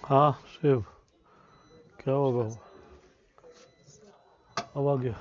हाँ शिव, क्या होगा? अब आ गया।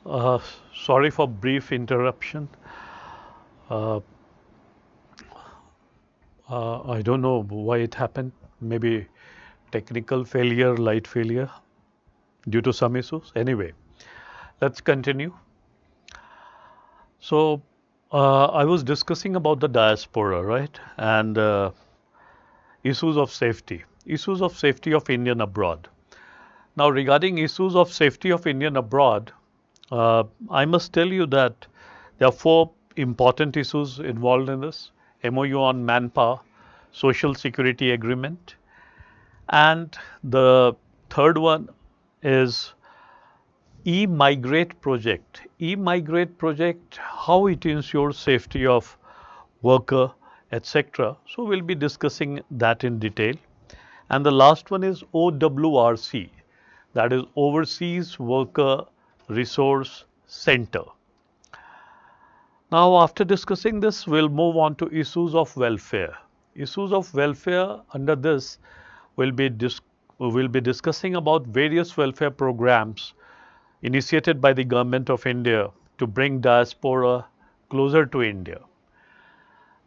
Uh, Sorry for brief interruption. Uh, I don't know why it happened. Maybe technical failure, light failure due to some issues. Anyway, let's continue. So, I was discussing about the diaspora, right? And issues of safety of Indian abroad. Now, regarding issues of safety of Indian abroad, I must tell you that there are four important issues involved in this: MOU on manpower, social security agreement, and the third one is e-migrate project. E-migrate project, how it ensures safety of worker, etc. So we'll be discussing that in detail. And the last one is OWRC, that is Overseas Worker Resource Center. Now, after discussing this, we'll move on to issues of welfare. Issues of welfare under this will be discussing about various welfare programs initiated by the government of India to bring diaspora closer to India.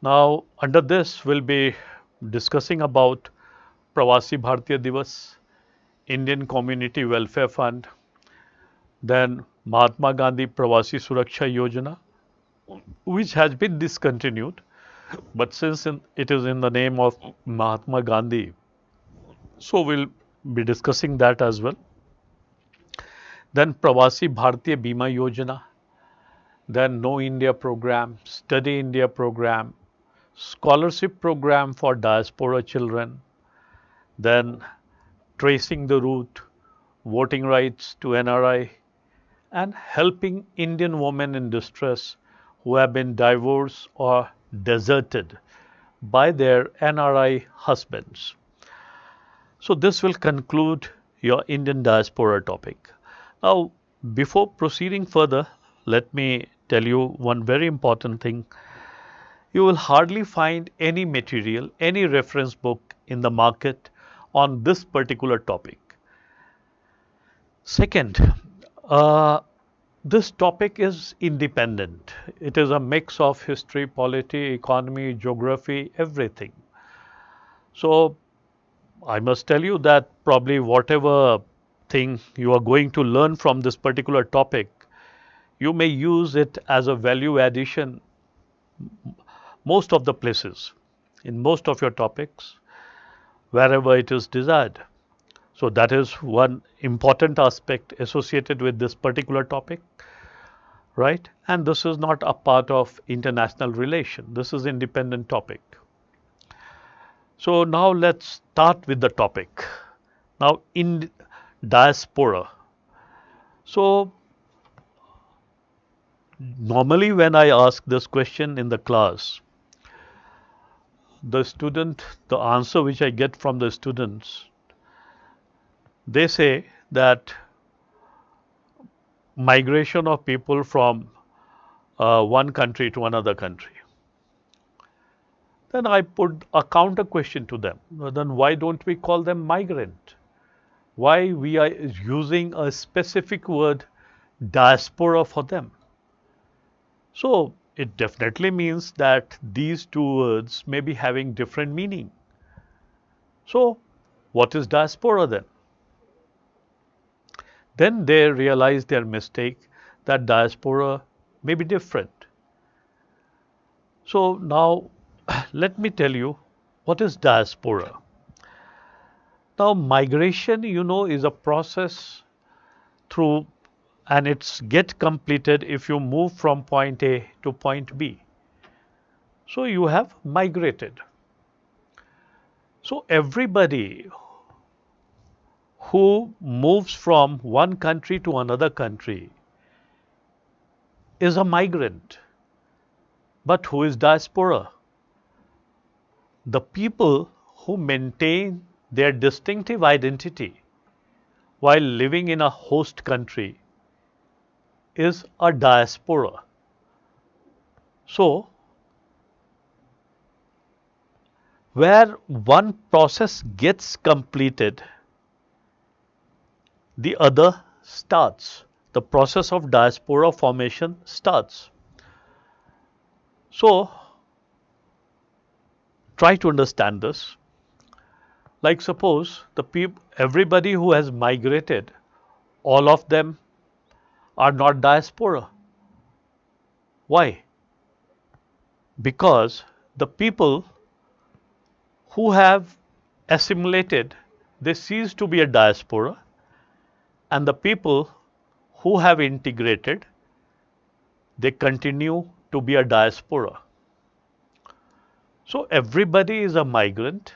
Now, under this, we'll be discussing about Pravasi Bharatiya Divas, Indian Community Welfare Fund, then Mahatma Gandhi Pravasi Suraksha Yojana, which has been discontinued, but since it is in the name of Mahatma Gandhi, so we'll be discussing that as well. Then Pravasi Bharatiya Bima Yojana, then Know India program, Study India program, scholarship program for diaspora children, then tracing the route, voting rights to NRI, and helping Indian women in distress who have been divorced or deserted by their NRI husbands. So this will conclude your Indian diaspora topic. Now, before proceeding further, let me tell you one very important thing. You will hardly find any material, any reference book in the market on this particular topic. Second, this topic is independent. It is a mix of history, polity, economy, geography, everything. So I must tell you that probably whatever thing you are going to learn from this particular topic, you may use it as a value addition most of the places, in most of your topics, wherever it is desired. So that is one important aspect associated with this particular topic, right? And this is not a part of international relation. This is independent topic. So now let's start with the topic. Now in diaspora. So normally when I ask this question in the class, the answer which I get from the students, they say that migration of people from one country to another country. Then I put a counter question to them. Then why don't we call them migrant? Why we are using a specific word diaspora for them? So it definitely means that these two words may be having different meaning. So what is diaspora then? Then they realize their mistake, that diaspora may be different. So now let me tell you what is diaspora. Now migration, you know, is a process through, and it's get completed if you move from point A to point B. So you have migrated. So everybody who moves from one country to another country is a migrant. But who is diaspora? The people who maintain their distinctive identity while living in a host country is a diaspora. So, where one process gets completed, the other starts. The process of diaspora formation starts. So, try to understand this. Like suppose everybody who has migrated, all of them are not diaspora. Why? Because the people who have assimilated, they cease to be a diaspora, and the people who have integrated, they continue to be a diaspora. So everybody is a migrant,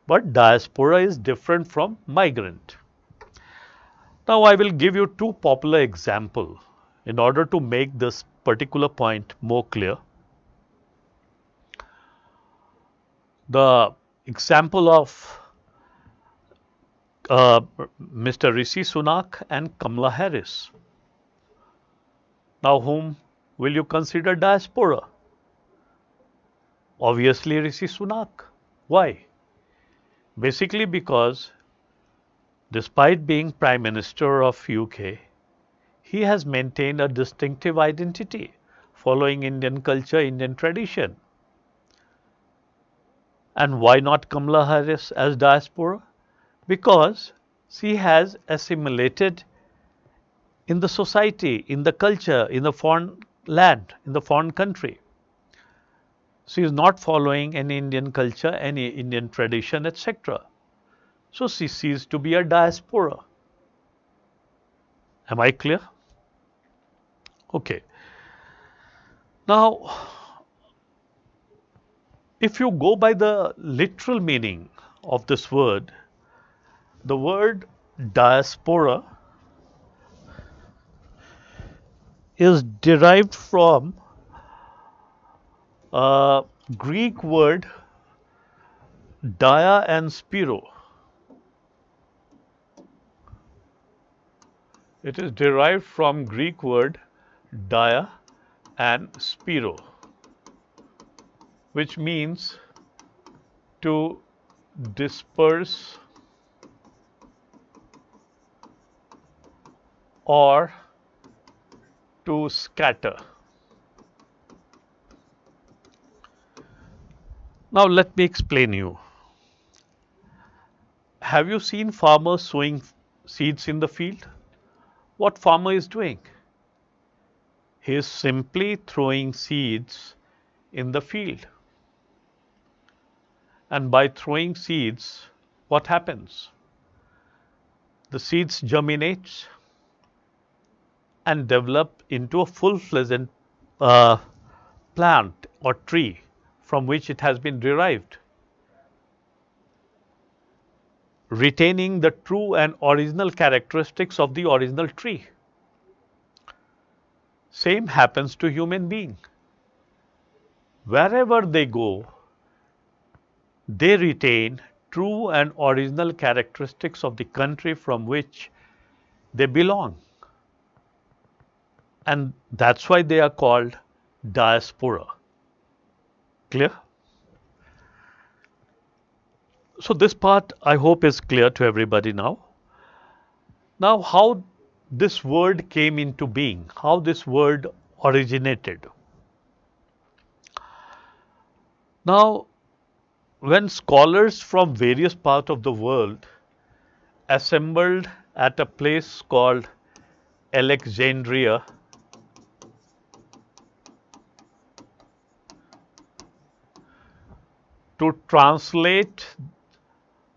but diaspora is different from migrant. Now I will give you two popular examples in order to make this particular point more clear. The example of Mr. Rishi Sunak and Kamala Harris. Now whom will you consider diaspora? Obviously Rishi Sunak. Why? Basically because despite being Prime Minister of UK, he has maintained a distinctive identity following Indian culture, Indian tradition. And why not Kamala Harris as diaspora? because she has assimilated in the society, in the culture, in the foreign land, in the foreign country. She is not following any Indian culture, any Indian tradition, etc. So she ceases to be a diaspora. Am I clear? Okay. Now, if you go by the literal meaning of this word, the word diaspora is derived from a Greek word dia and spiro. It is derived from Greek word dia and spiro, which means to disperse or to scatter. Now let me explain you. Have you seen farmers sowing seeds in the field? What farmer is doing? He is simply throwing seeds in the field. And by throwing seeds, what happens? The seeds germinate and develop into a full-fledged plant or tree from which it has been derived, retaining the true and original characteristics of the original tree. Same happens to human being. Wherever they go, they retain true and original characteristics of the country from which they belong. And that's why they are called diaspora. Clear? So this part I hope is clear to everybody now. Now how this word came into being, how this word originated. Now when scholars from various parts of the world assembled at a place called Alexandria to translate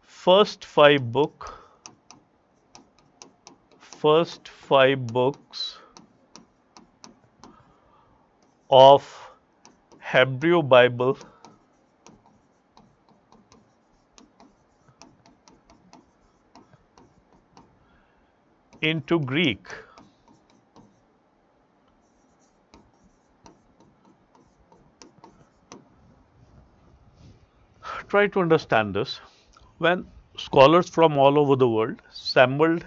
first five books of Hebrew Bible into Greek. Try to understand this. When scholars from all over the world assembled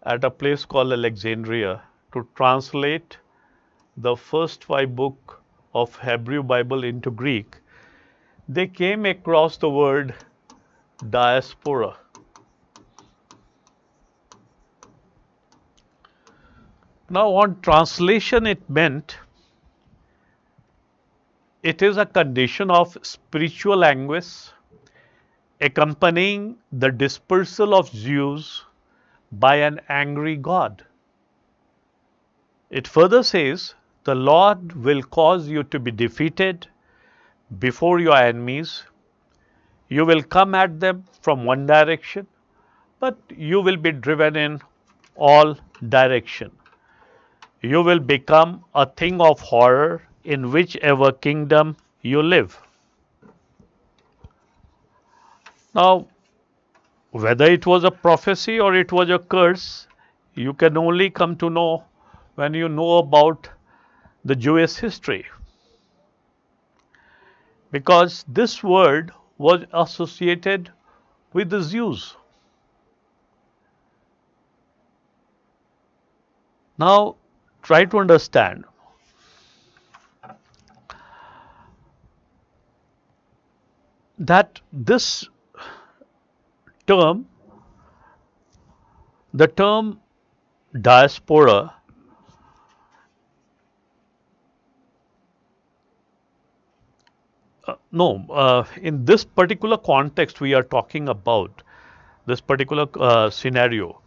at a place called Alexandria to translate the first five books of Hebrew Bible into Greek, they came across the word diaspora. Now on translation it meant it is a condition of spiritual anguish accompanying the dispersal of Jews by an angry God. It further says, the Lord will cause you to be defeated before your enemies. You will come at them from one direction, but you will be driven in all directions. You will become a thing of horror in whichever kingdom you live. Now, whether it was a prophecy or it was a curse, you can only come to know when you know about the Jewish history. Because this word was associated with the Jews. Now, try to understand. That this term, the term diaspora, in this particular context we are talking about, this particular scenario,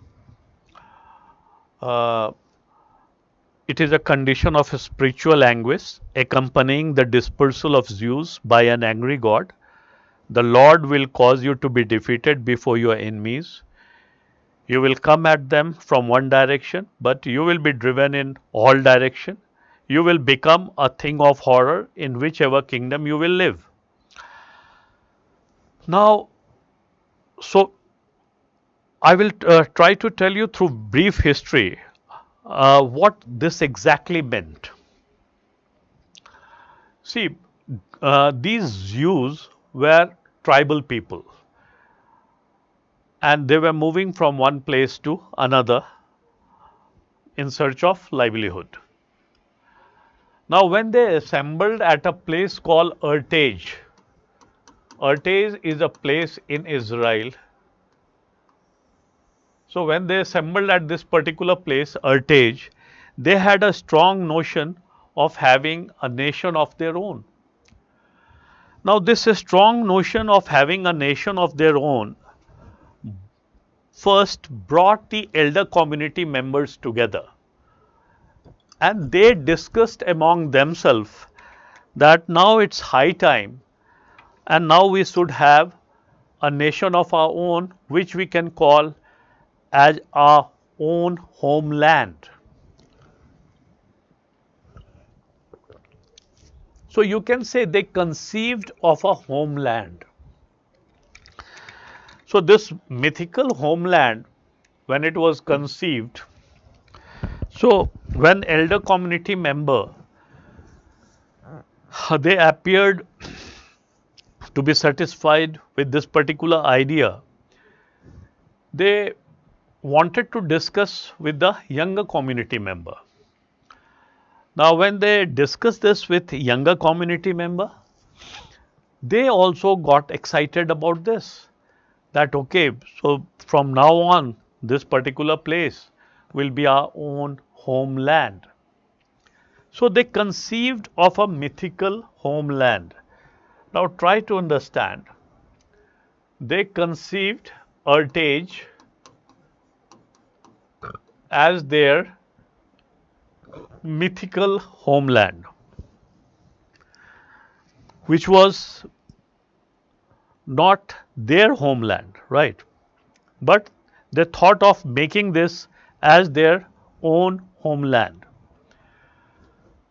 uh, it is a condition of spiritual anguish accompanying the dispersal of Zeus by an angry god. The Lord will cause you to be defeated before your enemies. You will come at them from one direction, but you will be driven in all direction. You will become a thing of horror in whichever kingdom you will live. Now, so I will try to tell you through brief history what this exactly meant. See, these Jews were tribal people and they were moving from one place to another in search of livelihood. Now, when they assembled at a place called Urtage is a place in Israel. So, when they assembled at this particular place, Urtage, they had a strong notion of having a nation of their own. Now, this strong notion of having a nation of their own first brought the elder community members together and they discussed among themselves that now it's high time and now we should have a nation of our own which we can call as our own homeland. So, you can say they conceived of a homeland. So, this mythical homeland, when it was conceived, so when elder community member, they appeared to be satisfied with this particular idea, they wanted to discuss with the younger community member. Now, when they discussed this with younger community member, they also got excited about this, that okay, so from now on this particular place will be our own homeland. So, they conceived of a mythical homeland. Now, try to understand. They conceived Urtage as their mythical homeland, which was not their homeland, right? But they thought of making this as their own homeland.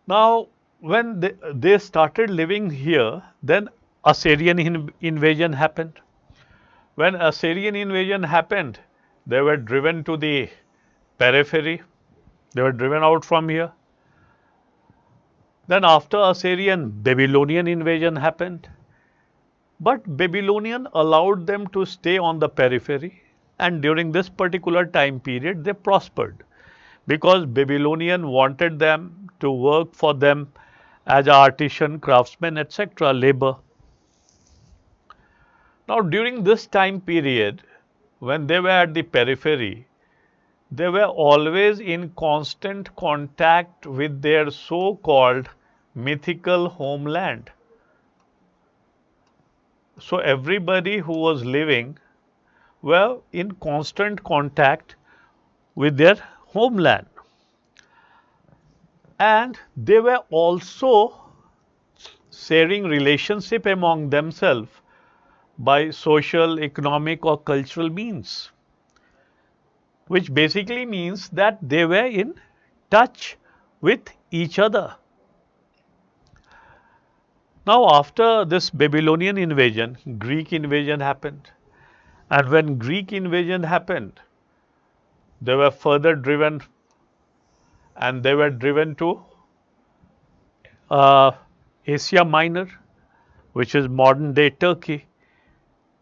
Now, when they started living here, then Assyrian invasion happened. When Assyrian invasion happened, they were driven to the periphery. They were driven out from here. Then after Assyrian, Babylonian invasion happened. But Babylonian allowed them to stay on the periphery, and during this particular time period they prospered because Babylonian wanted them to work for them as artisan, craftsmen, etc., labor. Now, during this time period, when they were at the periphery, they were always in constant contact with their so-called mythical homeland. So, everybody who was living were in constant contact with their homeland, and they were also sharing relationship among themselves by social, economic or cultural means, which basically means that they were in touch with each other. Now, after this Babylonian invasion, Greek invasion happened, and when Greek invasion happened, they were further driven and they were driven to Asia Minor, which is modern day Turkey.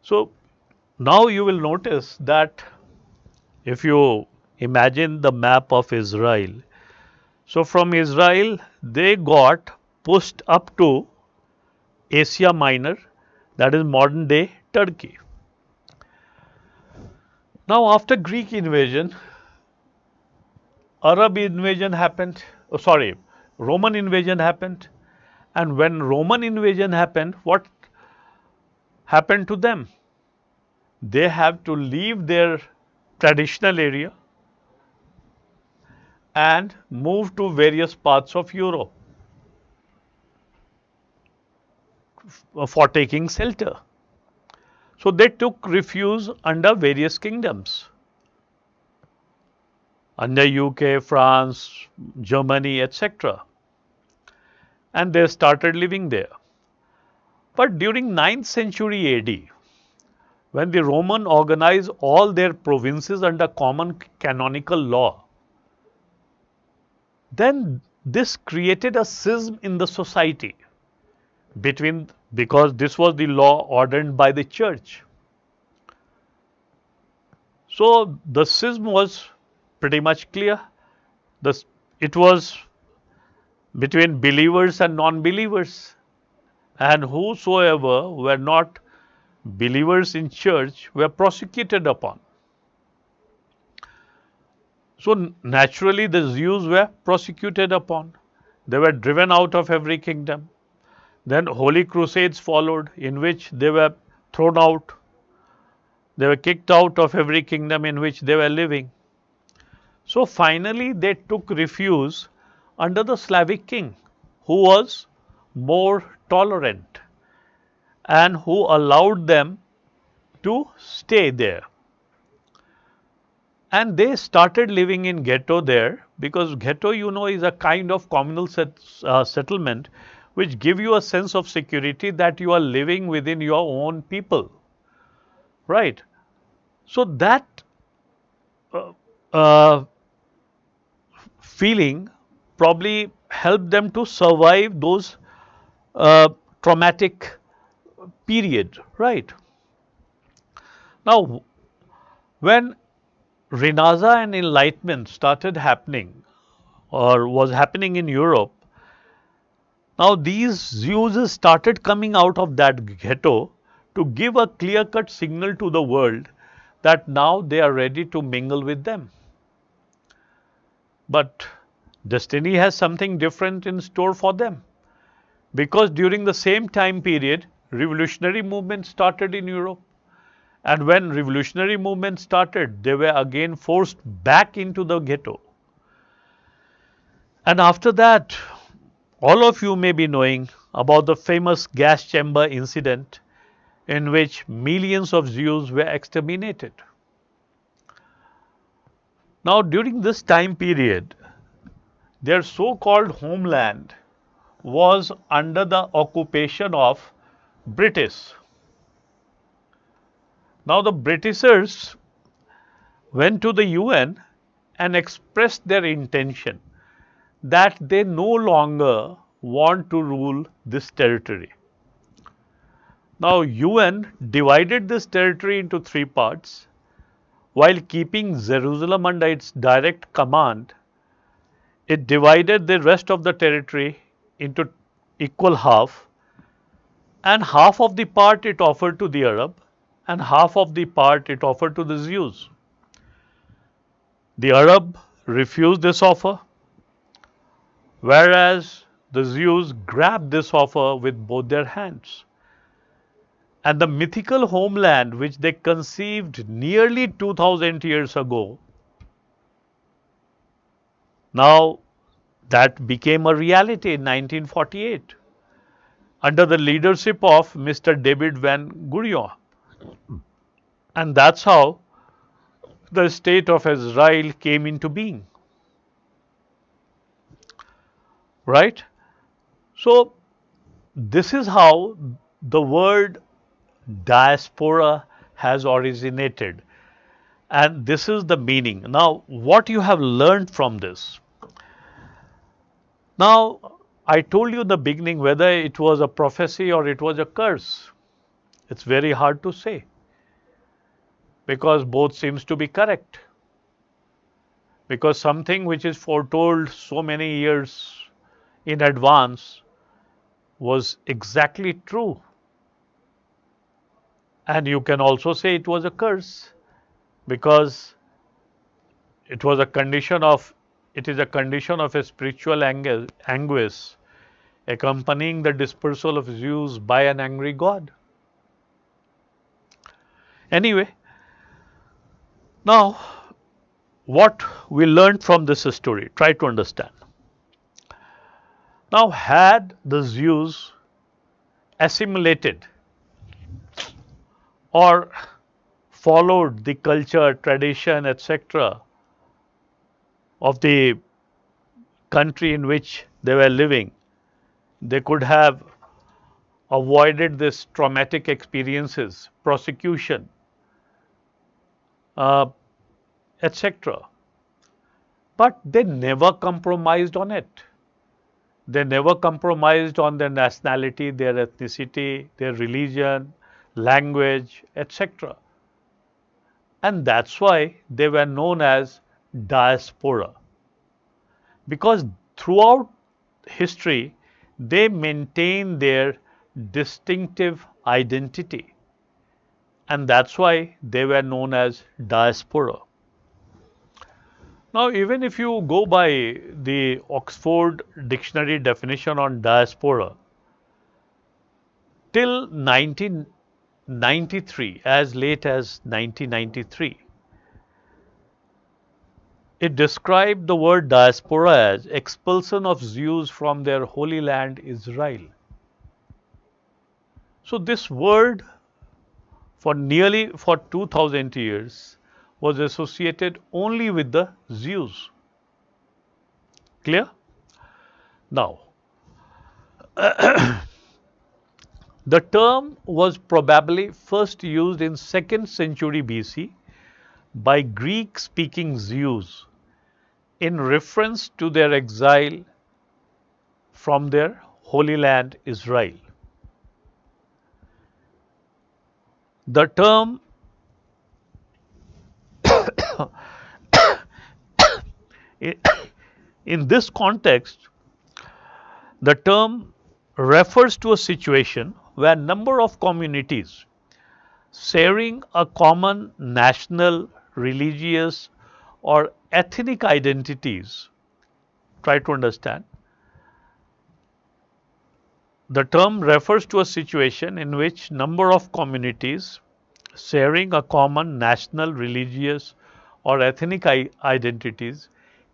So, now you will notice that if you imagine the map of Israel, so from Israel they got pushed up to Asia Minor, that is modern day Turkey. Now, after Greek invasion, Arab invasion happened, Roman invasion happened, and when Roman invasion happened, what happened to them? they have to leave their traditional area and move to various parts of Europe for taking shelter. So they took refuge under various kingdoms, under UK, France, Germany, etc. And they started living there. But during 9th century AD, when the Roman organized all their provinces under common canonical law, then this created a schism in the society because this was the law ordained by the church. So the schism was pretty much clear. It was between believers and non-believers, and whosoever were not believers in church were prosecuted upon. So naturally the Jews were prosecuted upon. They were driven out of every kingdom. Then holy crusades followed, in which they were thrown out. They were kicked out of every kingdom in which they were living. So finally they took refuge under the Slavic king, who was more tolerant and who allowed them to stay there. And they started living in ghetto there, because ghetto, you know, is a kind of communal settlement which give you a sense of security that you are living within your own people, right? So that uh, feeling probably helped them to survive those traumatic period, right? Now, when Renaissance and Enlightenment started happening, or was happening in Europe, now these Jews started coming out of that ghetto to give a clear-cut signal to the world that now they are ready to mingle with them. But destiny has something different in store for them, because during the same time period, revolutionary movement started in Europe. And when revolutionary movement started, they were again forced back into the ghetto. And after that, all of you may be knowing about the famous gas chamber incident in which millions of Jews were exterminated. Now, during this time period, their so-called homeland was under the occupation of British. Now, the Britishers went to the UN and expressed their intention that they no longer want to rule this territory. Now, UN divided this territory into 3 parts. While keeping Jerusalem under its direct command, it divided the rest of the territory into equal half, and half of the part it offered to the Arab and half of the part it offered to the Jews. The Arab refused this offer, whereas the Jews grabbed this offer with both their hands. And the mythical homeland which they conceived nearly 2000 years ago, now that became a reality in 1948 under the leadership of Mr. David Van Gurion. And that's how the state of Israel came into being. Right? So, this is how the word diaspora has originated, and this is the meaning. Now, what you have learned from this? Now, I told you in the beginning whether it was a prophecy or it was a curse. It's very hard to say, because both seems to be correct. Because something which is foretold so many years in advance was exactly true. And you can also say it was a curse, because it is a condition of a spiritual anguish accompanying the dispersal of Jews by an angry God. Anyway, now what we learned from this story, try to understand. Now, had the Jews assimilated or followed the culture, tradition, etc. of the country in which they were living, they could have avoided this traumatic experiences, prosecution, uh, etc. But they never compromised on it. They never compromised on their nationality, their ethnicity, their religion, language, etc. And that's why they were known as diaspora. Because throughout history, they maintain their distinctive identity. And that's why they were known as diaspora. Now, even if you go by the Oxford Dictionary definition on diaspora, till 1993, as late as 1993, it described the word diaspora as expulsion of Jews from their holy land Israel. So this word for 2000 years was associated only with the Jews. Clear? Now, the term was probably first used in 2nd century BC by Greek-speaking Jews in reference to their exile from their holy land Israel. The term in this context, the term refers to a situation where number of communities sharing a common national, religious or ethnic identities, try to understand. The term refers to a situation in which number of communities sharing a common national, religious or ethnic identities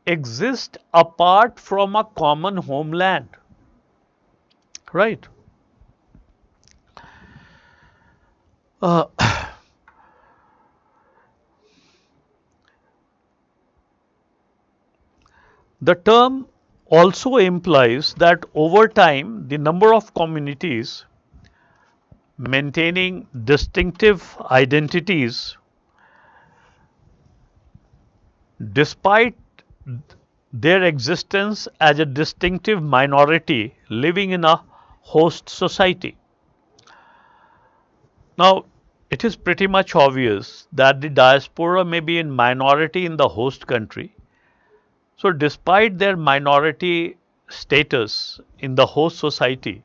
exist apart from a common homeland. Right. Uh, the term also implies that over time the number of communities maintaining distinctive identities despite their existence as a distinctive minority living in a host society. Now, it is pretty much obvious that the diaspora may be in minority in the host country. So, despite their minority status in the host society,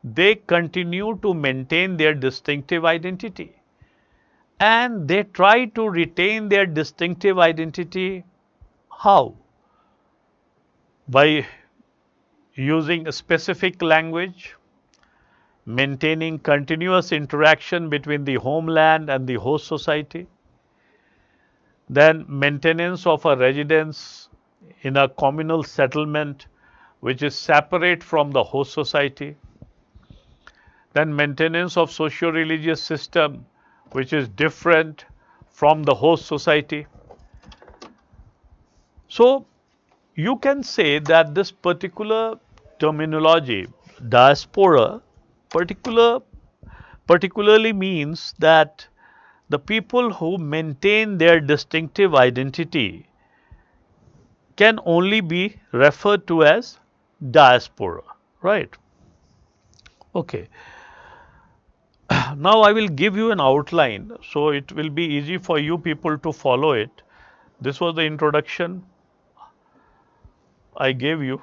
they continue to maintain their distinctive identity. And they try to retain their distinctive identity. How? By using a specific language, maintaining continuous interaction between the homeland and the host society, then maintenance of a residence in a communal settlement which is separate from the host society, then maintenance of socio-religious system which is different from the host society. So, you can say that this particular terminology, diaspora, particularly means that the people who maintain their distinctive identity can only be referred to as diaspora, right? Okay. Now I will give you an outline so it will be easy for you people to follow it. This was the introduction I gave you.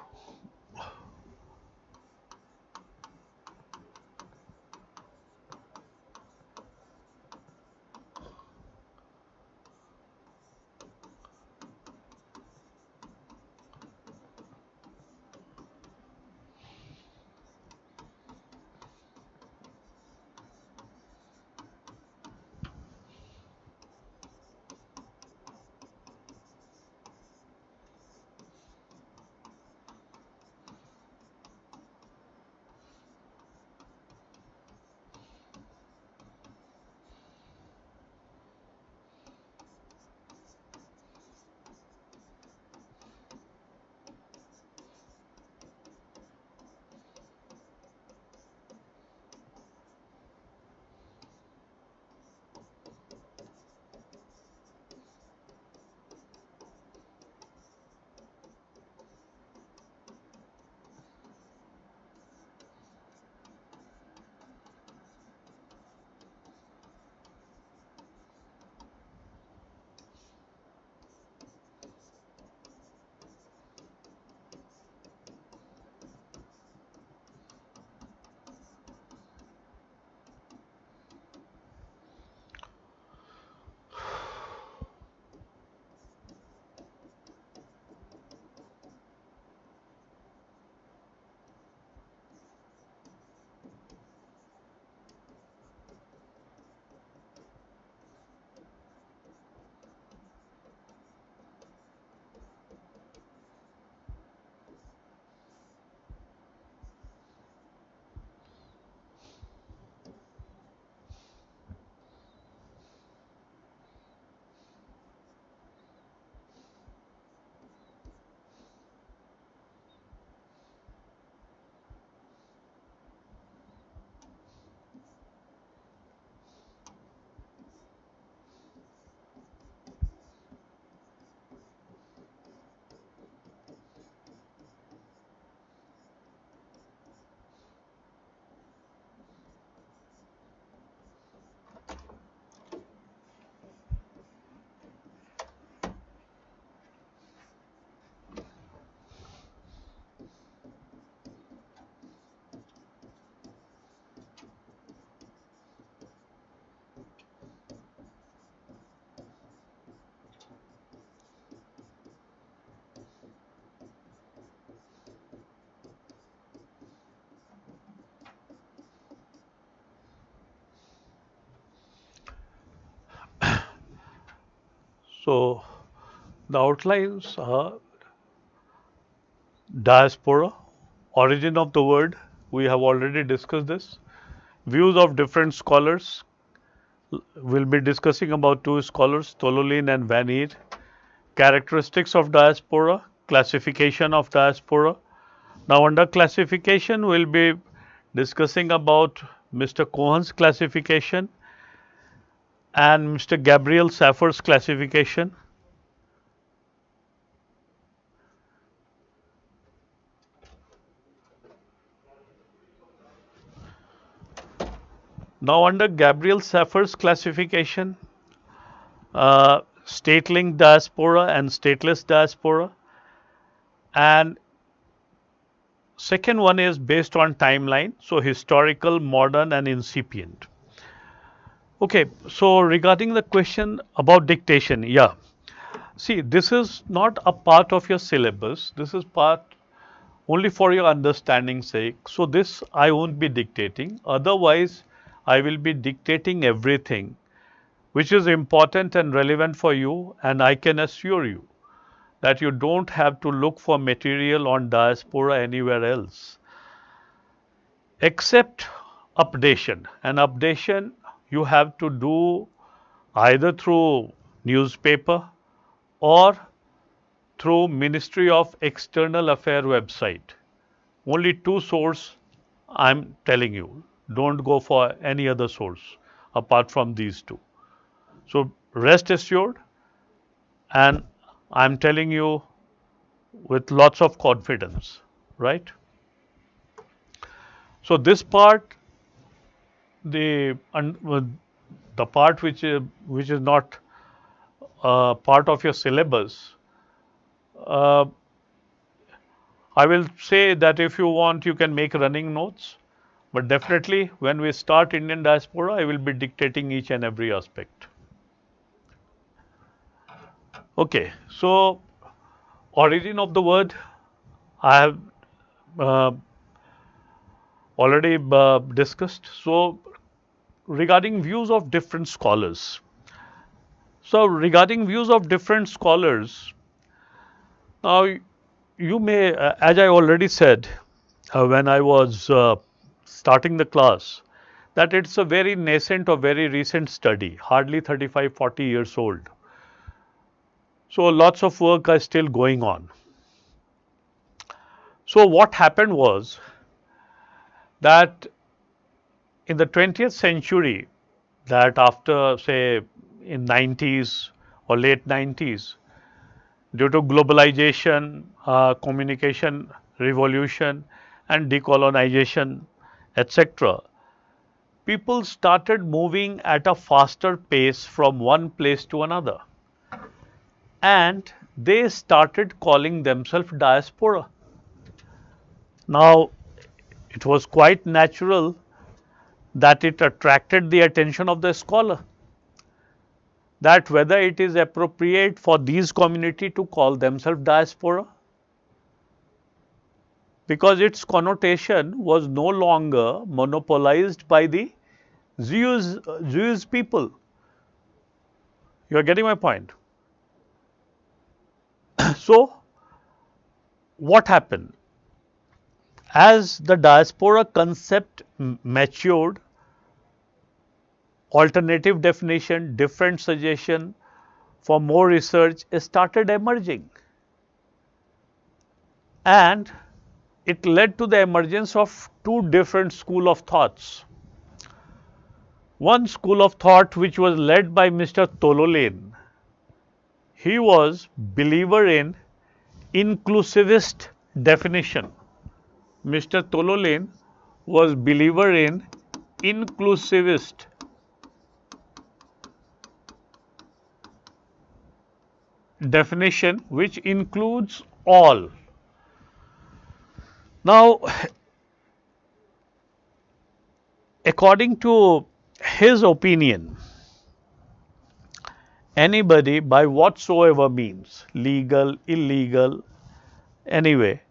So the outlines are diaspora, origin of the word, we have already discussed this. Views of different scholars, we'll be discussing about two scholars, Tololin and Van Eer. Characteristics of diaspora, classification of diaspora. Now under classification, we'll be discussing about Mr. Cohen's classification and Mr. Gabriel Saffer's classification. Now under Gabriel Saffer's classification, state-linked diaspora and stateless diaspora, and second one is based on timeline, so historical, modern and incipient. Okay, so regarding the question about dictation, yeah. See, this is not a part of your syllabus. This is part only for your understanding's sake. So this I won't be dictating. Otherwise, I will be dictating everything which is important and relevant for you, and I can assure you that you don't have to look for material on diaspora anywhere else except updation. And updation you have to do either through newspaper or through Ministry of External Affairs website. Only two sources I'm telling you. Don't go for any other source apart from these two. So rest assured, and I'm telling you with lots of confidence, right? So this part, the part which is not part of your syllabus, I will say that if you want, you can make running notes, but definitely when we start Indian diaspora, I will be dictating each and every aspect. Okay, so origin of the word, I have already discussed. So regarding views of different scholars. So regarding views of different scholars, now you may, as I already said when I was starting the class, that it's a very nascent or very recent study, hardly 35-40 years old. So lots of work is still going on. So what happened was that in the 20th century, that after say in 90s or late 90s, due to globalization, communication revolution and decolonization, etc., people started moving at a faster pace from one place to another, and they started calling themselves diaspora. Now, it was quite natural that it attracted the attention of the scholar, that whether it is appropriate for these community to call themselves diaspora, because its connotation was no longer monopolized by the Jewish people. You are getting my point? So, what happened? As the diaspora concept matured, alternative definition, different suggestion for more research started emerging, and it led to the emergence of two different school of thoughts. One school of thought which was led by Mr. Tololin, he was believer in inclusivist definition. Mr. Tololin was believer in inclusivist definition, which includes all. Now, according to his opinion, anybody by whatsoever means, legal, illegal, anyway,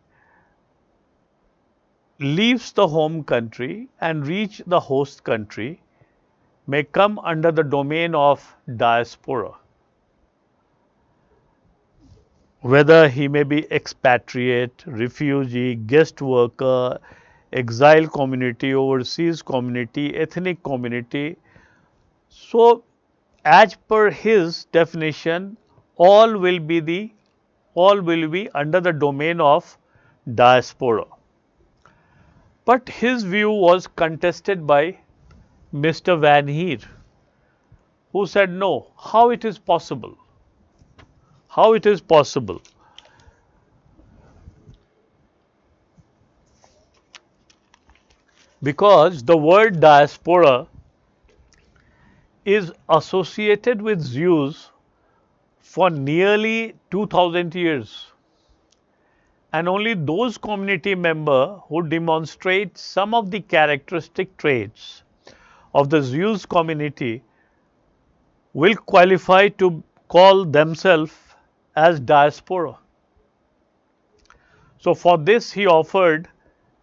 leaves the home country and reach the host country may come under the domain of diaspora. whether he may be expatriate, refugee, guest worker, exile community, overseas community, ethnic community. So, as per his definition, all will be under the domain of diaspora. But his view was contested by Mr. Van Heer, who said no, how it is possible? How it is possible? Because the word diaspora is associated with Jews for nearly 2000 years, and only those community members who demonstrate some of the characteristic traits of the Jews community will qualify to call themselves as diaspora. So, for this he offered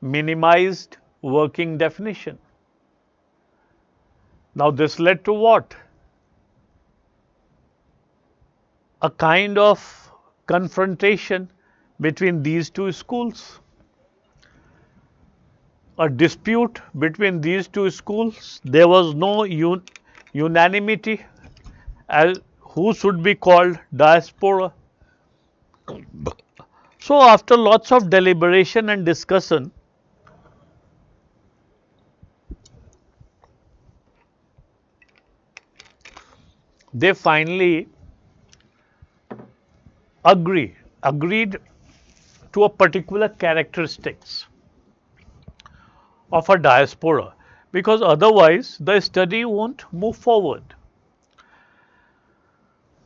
minimized working definition. Now, this led to what? A kind of confrontation between these two schools, a dispute between these two schools. There was no unanimity as who should be called diaspora. So, after lots of deliberation and discussion, they finally agreed to a particular characteristics of a diaspora, because otherwise the study won't move forward.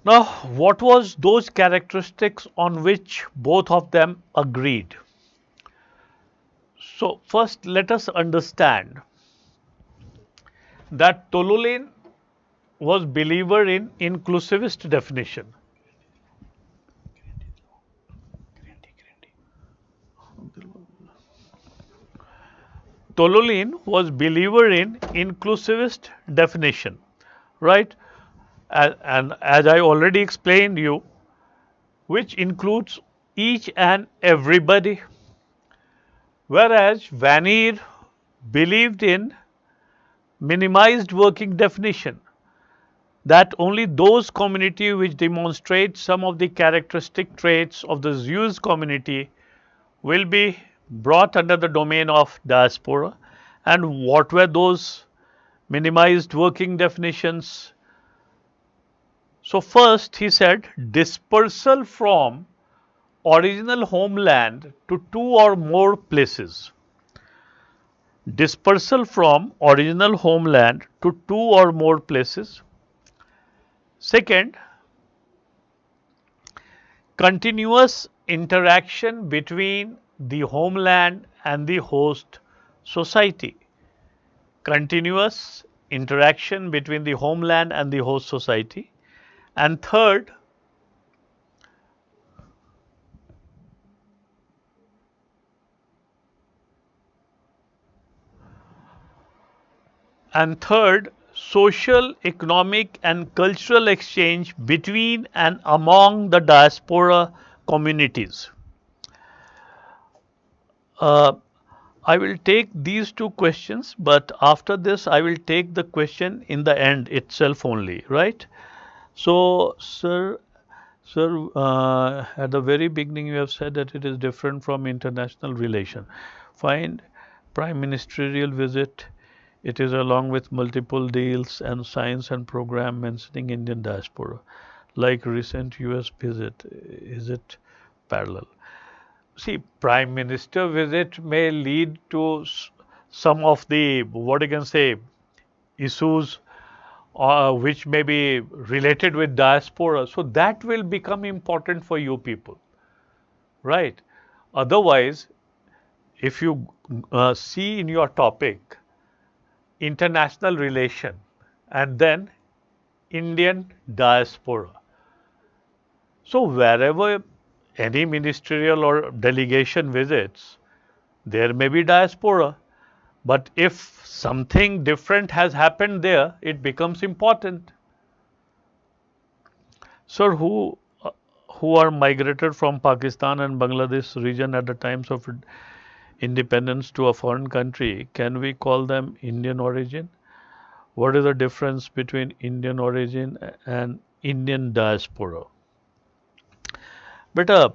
Now, what was those characteristics on which both of them agreed? So, first let us understand that Tolulin was believer in inclusivist definition. Tolulin was believer in inclusivist definition, right? And as I already explained you, which includes each and everybody, whereas Van Heer believed in minimized working definition, that only those community which demonstrate some of the characteristic traits of the Jewish community will be brought under the domain of diaspora. And what were those minimized working definitions? So, first he said dispersal from original homeland to two or more places. Dispersal from original homeland to two or more places. Second, continuous interaction between the homeland and the host society. Continuous interaction between the homeland and the host society. And third, social, economic and cultural exchange between and among the diaspora communities. I will take these two questions, but after this I will take the question in the end itself only, right? So, sir, at the very beginning you have said that it is different from international relation. Find prime ministerial visit. It is along with multiple deals and signs and program mentioning Indian diaspora. Like recent US visit, is it parallel? See, prime minister visit may lead to some of the, what you can say, issues which may be related with diaspora. So that will become important for you people, right? Otherwise, if you see in your topic international relation and then Indian diaspora. So wherever any ministerial or delegation visits, there may be diaspora. But if something different has happened there, it becomes important. Sir, who who are migrated from Pakistan and Bangladesh region at the times of independence to a foreign country, can we call them Indian origin? What is the difference between Indian origin and Indian diaspora? Beta,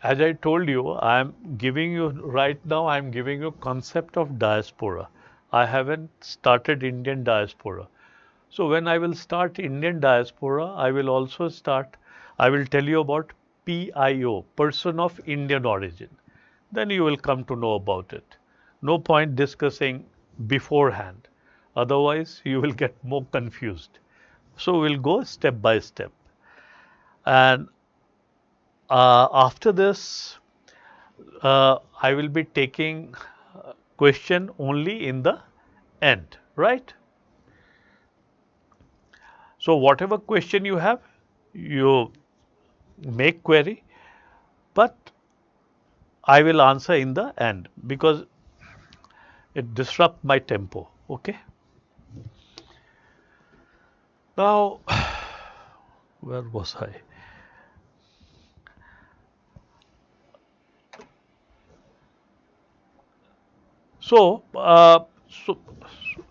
as I told you, I'm giving you right now, I'm giving you concept of diaspora. I haven't started Indian diaspora. So when I will start Indian diaspora, I will tell you about PIO, person of Indian origin. Then you will come to know about it. No point discussing beforehand. Otherwise, you will get more confused. So we'll go step by step. And after this, I will be taking question only in the end, right? So whatever question you have, you make query, but I will answer in the end because it disrupts my tempo. Okay. Now, where was I? So,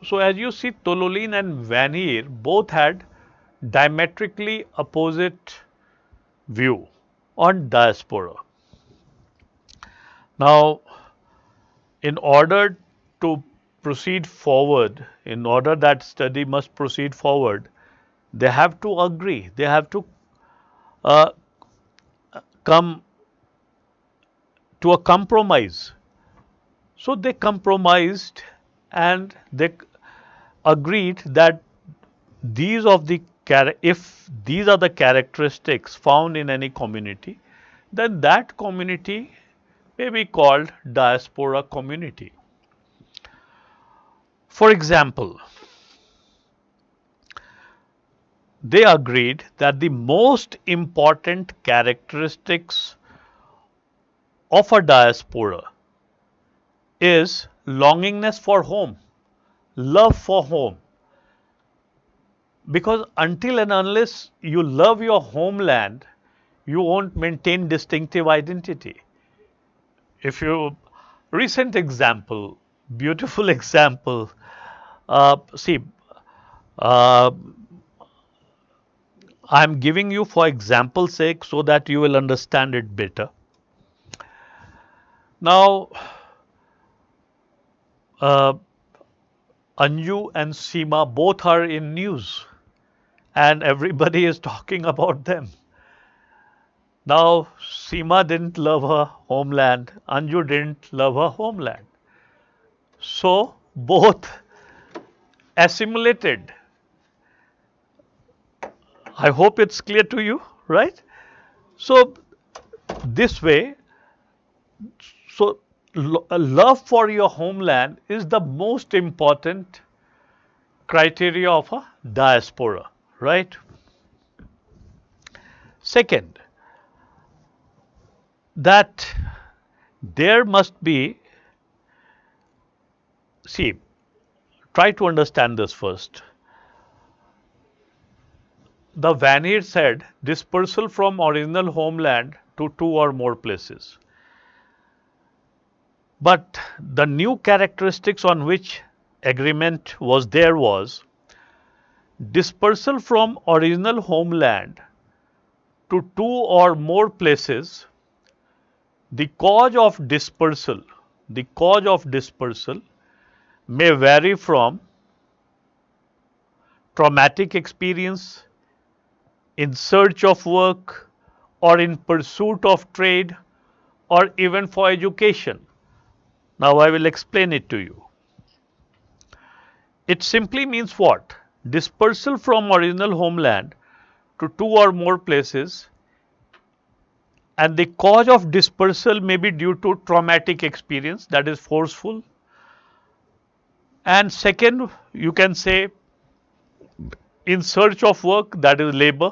so as you see, Tololin and Vanir both had diametrically opposite view on diaspora. Now, in order to proceed forward, in order that study must proceed forward, they have to agree, they have to uh, come to a compromise. So they compromised and they agreed that if these are the characteristics found in any community, then that community may be called diaspora community. For example, they agreed that the most important characteristics of a diaspora is longingness for home, love for home. Because until and unless you love your homeland, you won't maintain distinctive identity. If you, recent example, beautiful example, see, uh, I'm giving you for example's sake so that you will understand it better. Now, Anju and Seema both are in news and everybody is talking about them. Now, Seema didn't love her homeland, Anju didn't love her homeland. So, both assimilated. I hope it's clear to you, right? So, this way, so love for your homeland is the most important criteria of a diaspora, right? Second, that there must be, see, try to understand this first. The Vanir said dispersal from original homeland to two or more places. But the new characteristics on which agreement was there was dispersal from original homeland to two or more places. The cause of dispersal may vary from traumatic experience, in search of work, or in pursuit of trade, or even for education. Now I will explain it to you. It simply means what? Dispersal from original homeland to two or more places, and the cause of dispersal may be due to traumatic experience, that is forceful. And second, you can say in search of work, that is labor,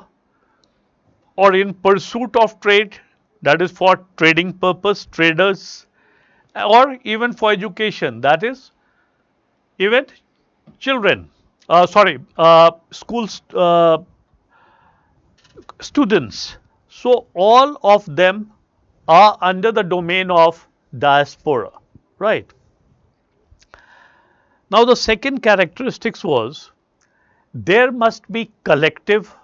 or in pursuit of trade, that is for trading purpose, traders, or even for education, that is even children, schools, students. So all of them are under the domain of diaspora, right? Now the second characteristics was there must be collective,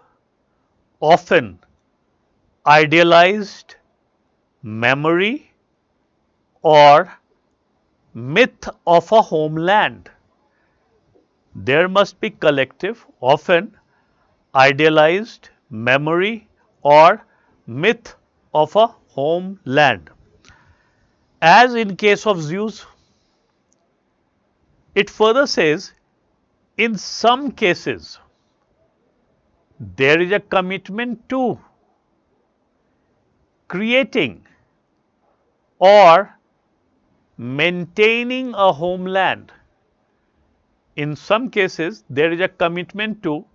often idealized memory or myth of a homeland. There must be collective, often idealized memory or myth of a homeland. As in case of Zeus, it further says, in some cases, there is a commitment to creating or maintaining a homeland. In some cases, there is a commitment to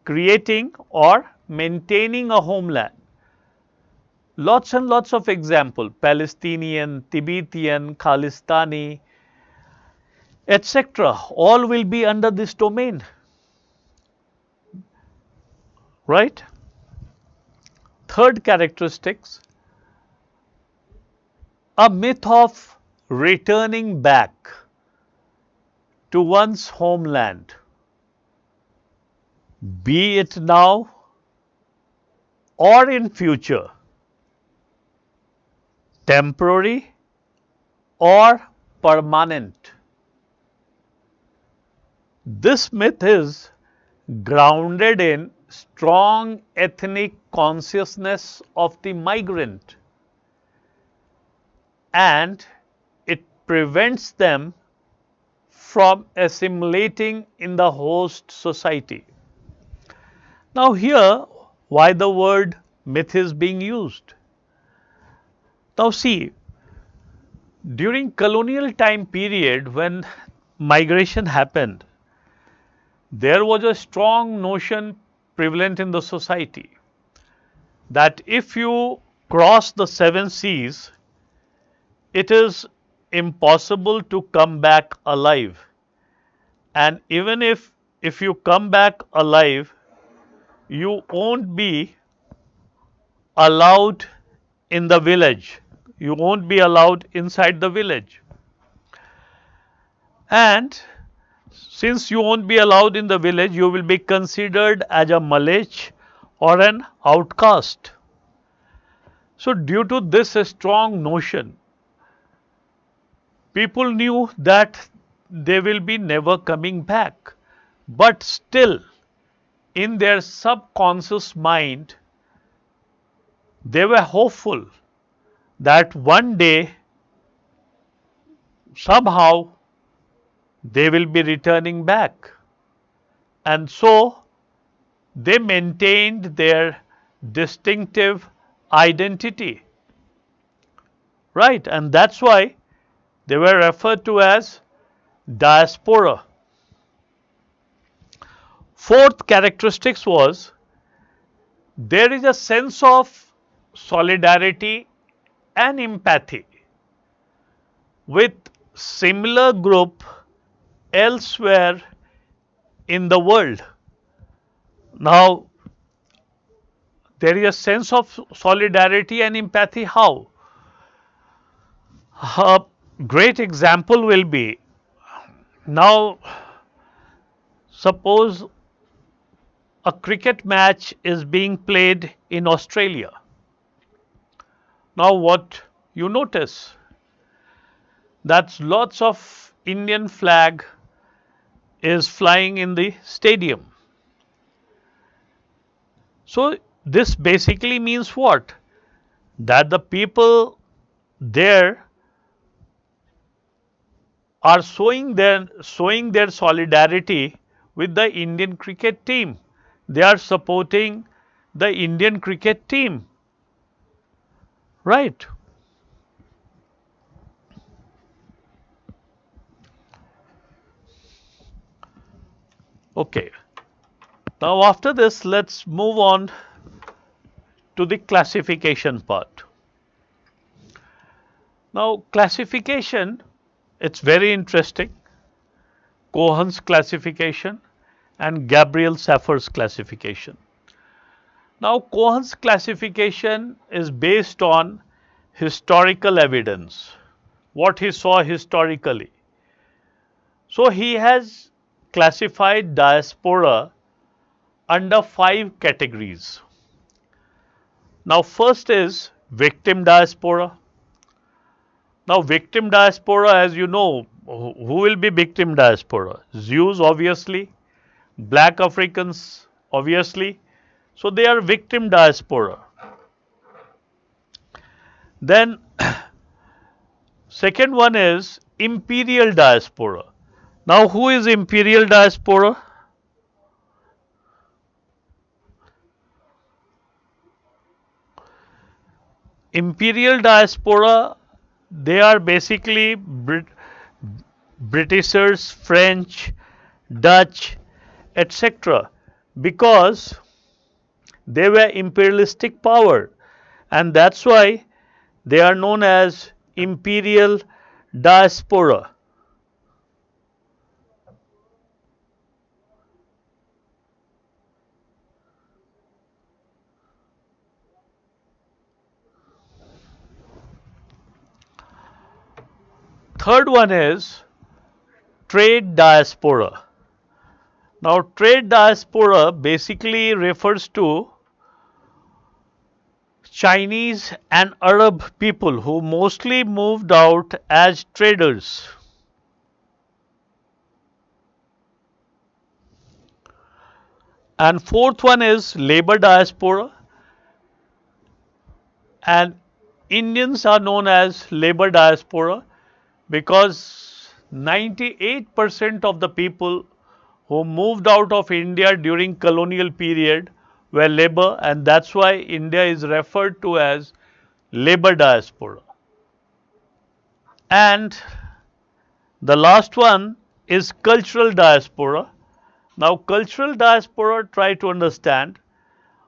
creating or maintaining a homeland. Lots and lots of examples, Palestinian, Tibetan, Khalistani, etc. all will be under this domain, right? Third characteristics, a myth of returning back to one's homeland, be it now or in future, temporary or permanent. This myth is grounded in strong ethnic consciousness of the migrant, and it prevents them from assimilating in the host society. Now here, why the word myth is being used? Now see, during colonial time period when migration happened, there was a strong notion prevalent in the society that if you cross the 7 seas, it is impossible to come back alive. And even if you come back alive, you won't be allowed in the village. You won't be allowed inside the village. And since you won't be allowed in the village, you will be considered as a Malech or an outcast. So due to this strong notion, people knew that they will be never coming back. But still, in their subconscious mind, they were hopeful that one day, somehow, they will be returning back. And so, they maintained their distinctive identity, right? And that's why they were referred to as diaspora. Fourth characteristics was there is a sense of solidarity and empathy with similar group elsewhere in the world. Now, there is a sense of solidarity and empathy. How? A great example will be, now suppose a cricket match is being played in Australia. Now what you notice? That lots of Indian flag is flying in the stadium. So this basically means what? That the people there are showing their solidarity with the Indian cricket team. They are supporting the Indian cricket team, right? Okay. Now after this, let's move on to the classification part. Now classification, it's very interesting. Cohen's classification and Gabriel Safar's classification. Now, Cohen's classification is based on historical evidence, what he saw historically. So, he has classified diaspora under 5 categories. Now, first is victim diaspora. Now, victim diaspora, as you know, who will be victim diaspora? Jews, obviously, black Africans, obviously. So, they are victim diaspora. Then, second one is imperial diaspora. Now, who is imperial diaspora? Imperial diaspora, they are basically Britishers, French, Dutch, etc. because they were imperialistic power, and that's why they are known as imperial diaspora. Third one is trade diaspora. Now, trade diaspora basically refers to Chinese and Arab people who mostly moved out as traders. And fourth one is labor diaspora, and Indians are known as labor diaspora because 98% of the people who moved out of India during colonial period were labor, and that's why India is referred to as labor diaspora. And the last one is cultural diaspora. Now, cultural diaspora, try to understand,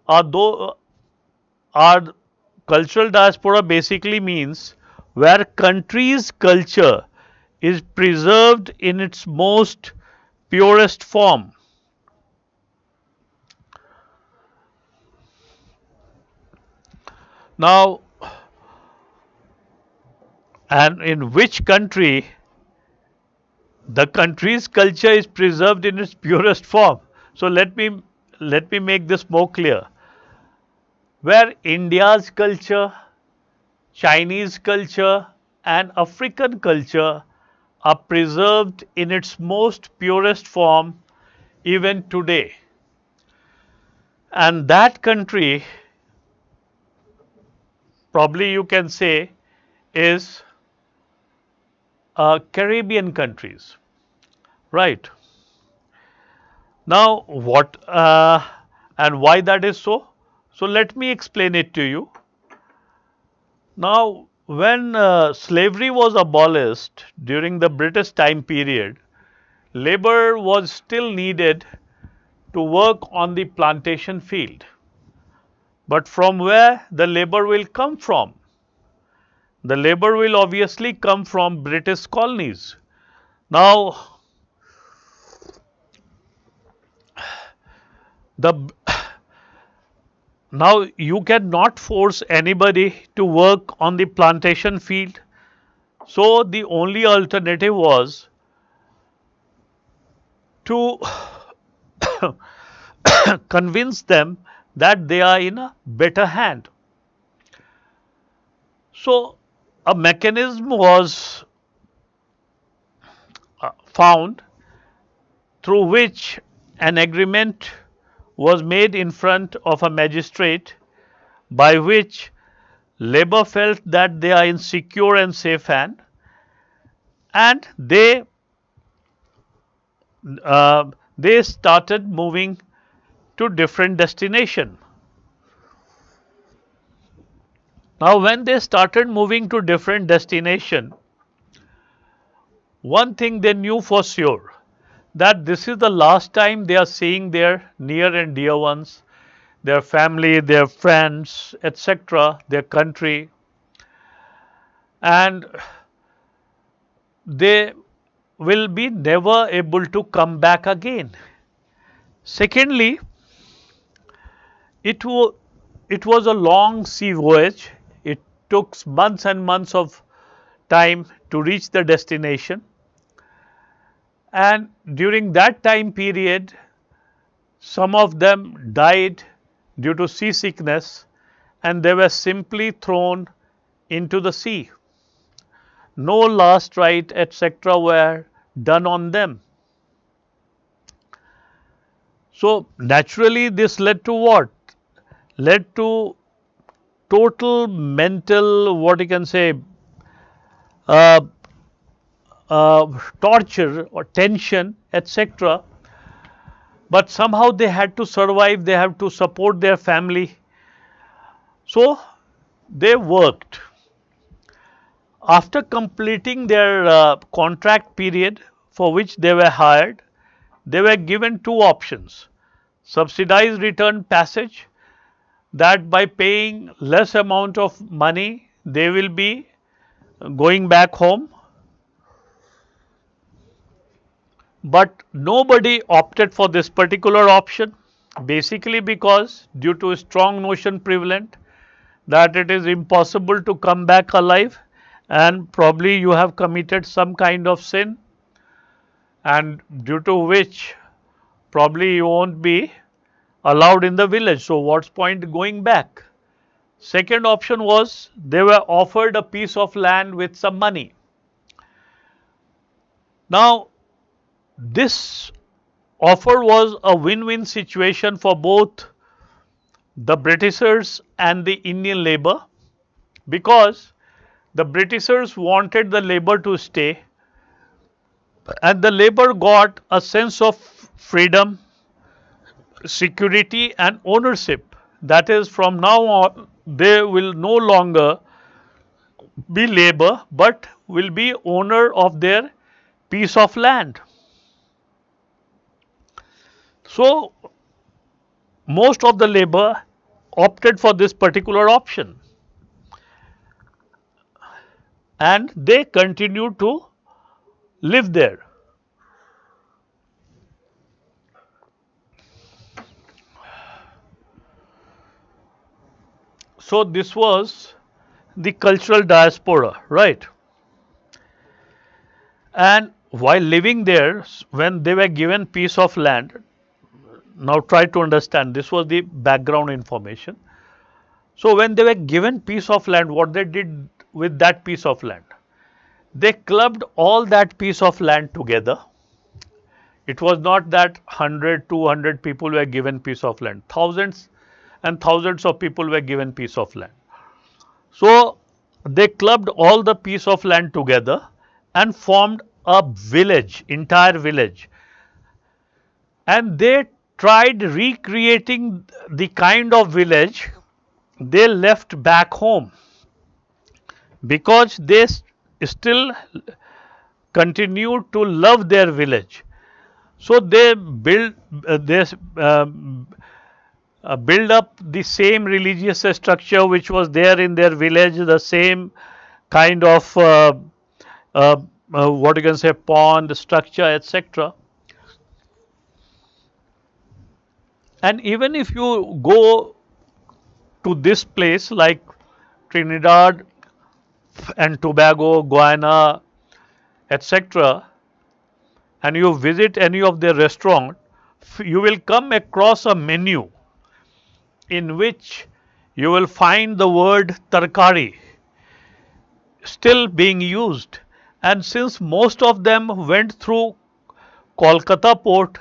are cultural diaspora basically means where country's culture is preserved in its most purest form. Now, and in which country the country's culture is preserved in its purest form. So let me make this more clear. Where India's culture, Chinese culture and African culture are preserved in its most purest form even today. And that country, probably you can say, is Caribbean countries, right? Now, what and why that is so? So, let me explain it to you. Now, when slavery was abolished during the British time period, labor was still needed to work on the plantation field. But from where the labor will come from? The labor will obviously come from British colonies. Now, the now you cannot force anybody to work on the plantation field. So the only alternative was to convince them that they are in a better hand. So a mechanism was found through which an agreement was made in front of a magistrate by which labor felt that they are in secure and safe hand, and they started moving to different destination. Now, when they started moving to different destination, one thing they knew for sure, that this is the last time they are seeing their near and dear ones, their family, their friends, etc., their country, and they will be never able to come back again. Secondly, It, it was a long sea voyage. It took months and months of time to reach the destination, and during that time period some of them died due to seasickness, and they were simply thrown into the sea. No last rite etc. were done on them. So naturally this led to what? Led to total mental, what you can say, uh, torture or tension etc. But somehow they had to survive, they have to support their family. So they worked. After completing their contract period for which they were hired, they were given two options: subsidized return passage, that by paying less amount of money they will be going back home, but nobody opted for this particular option, basically because due to a strong notion prevalent that it is impossible to come back alive, and probably you have committed some kind of sin, and due to which probably you won't be allowed in the village. So what's point going back? Second option was they were offered a piece of land with some money. Now this offer was a win-win situation for both the Britishers and the Indian labor, because the Britishers wanted the labor to stay and the labor got a sense of freedom, security and ownership. That is, from now on they will no longer be labor but will be owner of their piece of land. So most of the labor opted for this particular option and they continue to live there. So this was the cultural diaspora, right? And while living there, when they were given piece of land, now try to understand, this was the background information. So when they were given piece of land, what they did with that piece of land? They clubbed all that piece of land together. It was not that 100, 200 people were given piece of land. Thousands and thousands of people were given piece of land. So they clubbed all the piece of land together and formed a village, entire village. And they tried recreating the kind of village they left back home, because they still continued to love their village. So they build build up the same religious structure which was there in their village, the same kind of what you can say, pond structure etc. And even if you go to this place like Trinidad and Tobago, Guyana etc., and you visit any of their restaurant, you will come across a menu in which you will find the word tarkari still being used. And since most of them went through Kolkata port,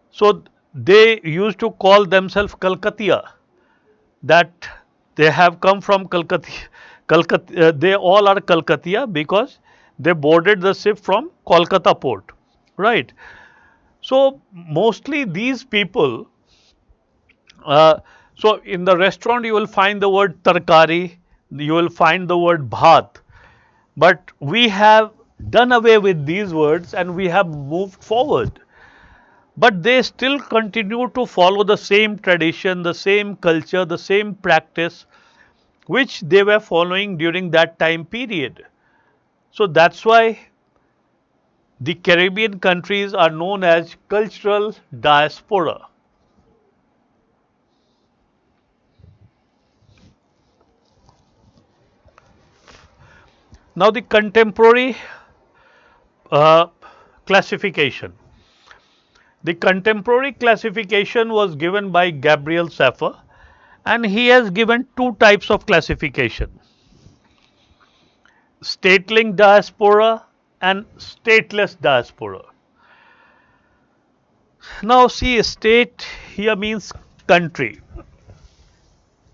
so they used to call themselves Kalkatia, that they have come from Calcutta. They all are Kalkatia because they boarded the ship from Kolkata port, right? So mostly these people, so in the restaurant you will find the word tarkari, you will find the word bhat, but we have done away with these words and we have moved forward. But they still continue to follow the same tradition, the same culture, the same practice which they were following during that time period. So that's why the Caribbean countries are known as cultural diaspora. Now the contemporary uh, classification. The contemporary classification was given by Gabriel Saffer, and he has given two types of classification: state-linked diaspora and stateless diaspora. Now see, state here means country.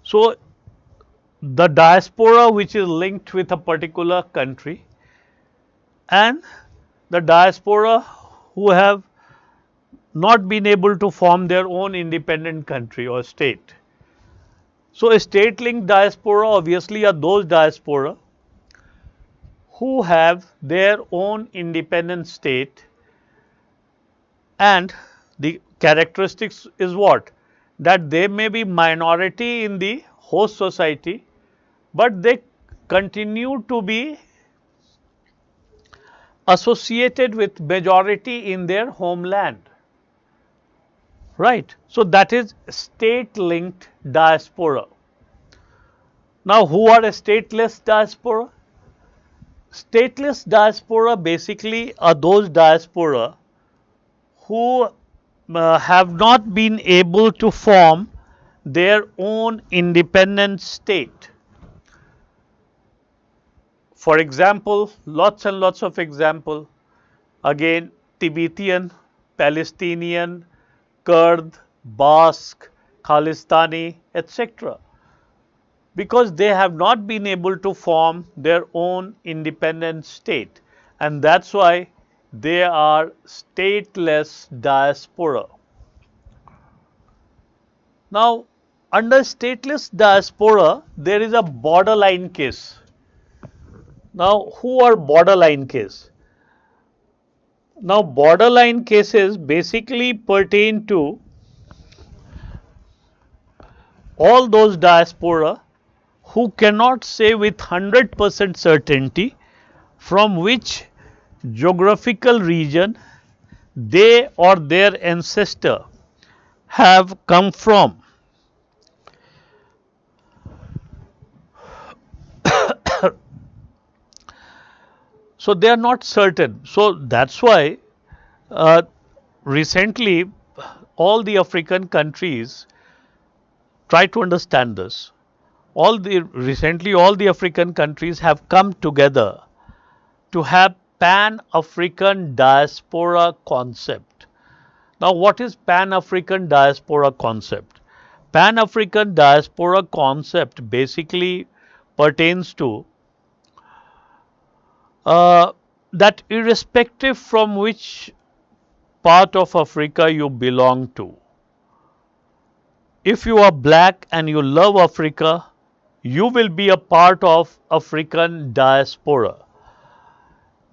So the diaspora which is linked with a particular country, and the diaspora who have not been able to form their own independent country or state. So a state-linked diaspora obviously are those diaspora who have their own independent state, and the characteristics is what? That they may be minority in the host society, but they continue to be associated with majority in their homeland, right. So that is state-linked diaspora. Now who are a stateless diaspora? Stateless diaspora basically are those diaspora who have not been able to form their own independent state. For example, lots and lots of example, again Tibetan, Palestinian, Kurd, Basque, Khalistani, etc. Because they have not been able to form their own independent state, and that's why they are stateless diaspora. Now, under stateless diaspora, there is a borderline case. Now, who are borderline case? Now, borderline cases basically pertain to all those diaspora who cannot say with 100% certainty from which geographical region they or their ancestor have come from. So they are not certain. So that's why recently all the African countries try to understand this. Recently all the African countries have come together to have Pan-African diaspora concept. Now what is Pan-African diaspora concept? Pan-African diaspora concept basically pertains to that irrespective from which part of Africa you belong to, if you are black and you love Africa, you will be a part of African diaspora.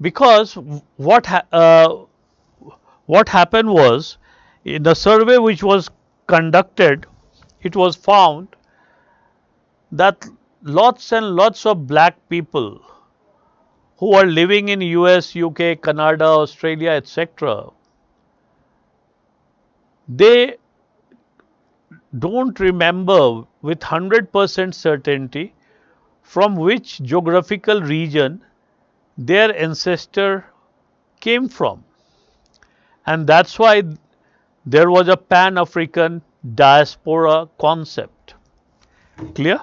Because what happened was, in the survey which was conducted, it was found that lots and lots of black people who are living in US, UK, Canada, Australia, etc., they don't remember with 100% certainty from which geographical region their ancestor came from, and that's why there was a Pan-African diaspora concept. Clear?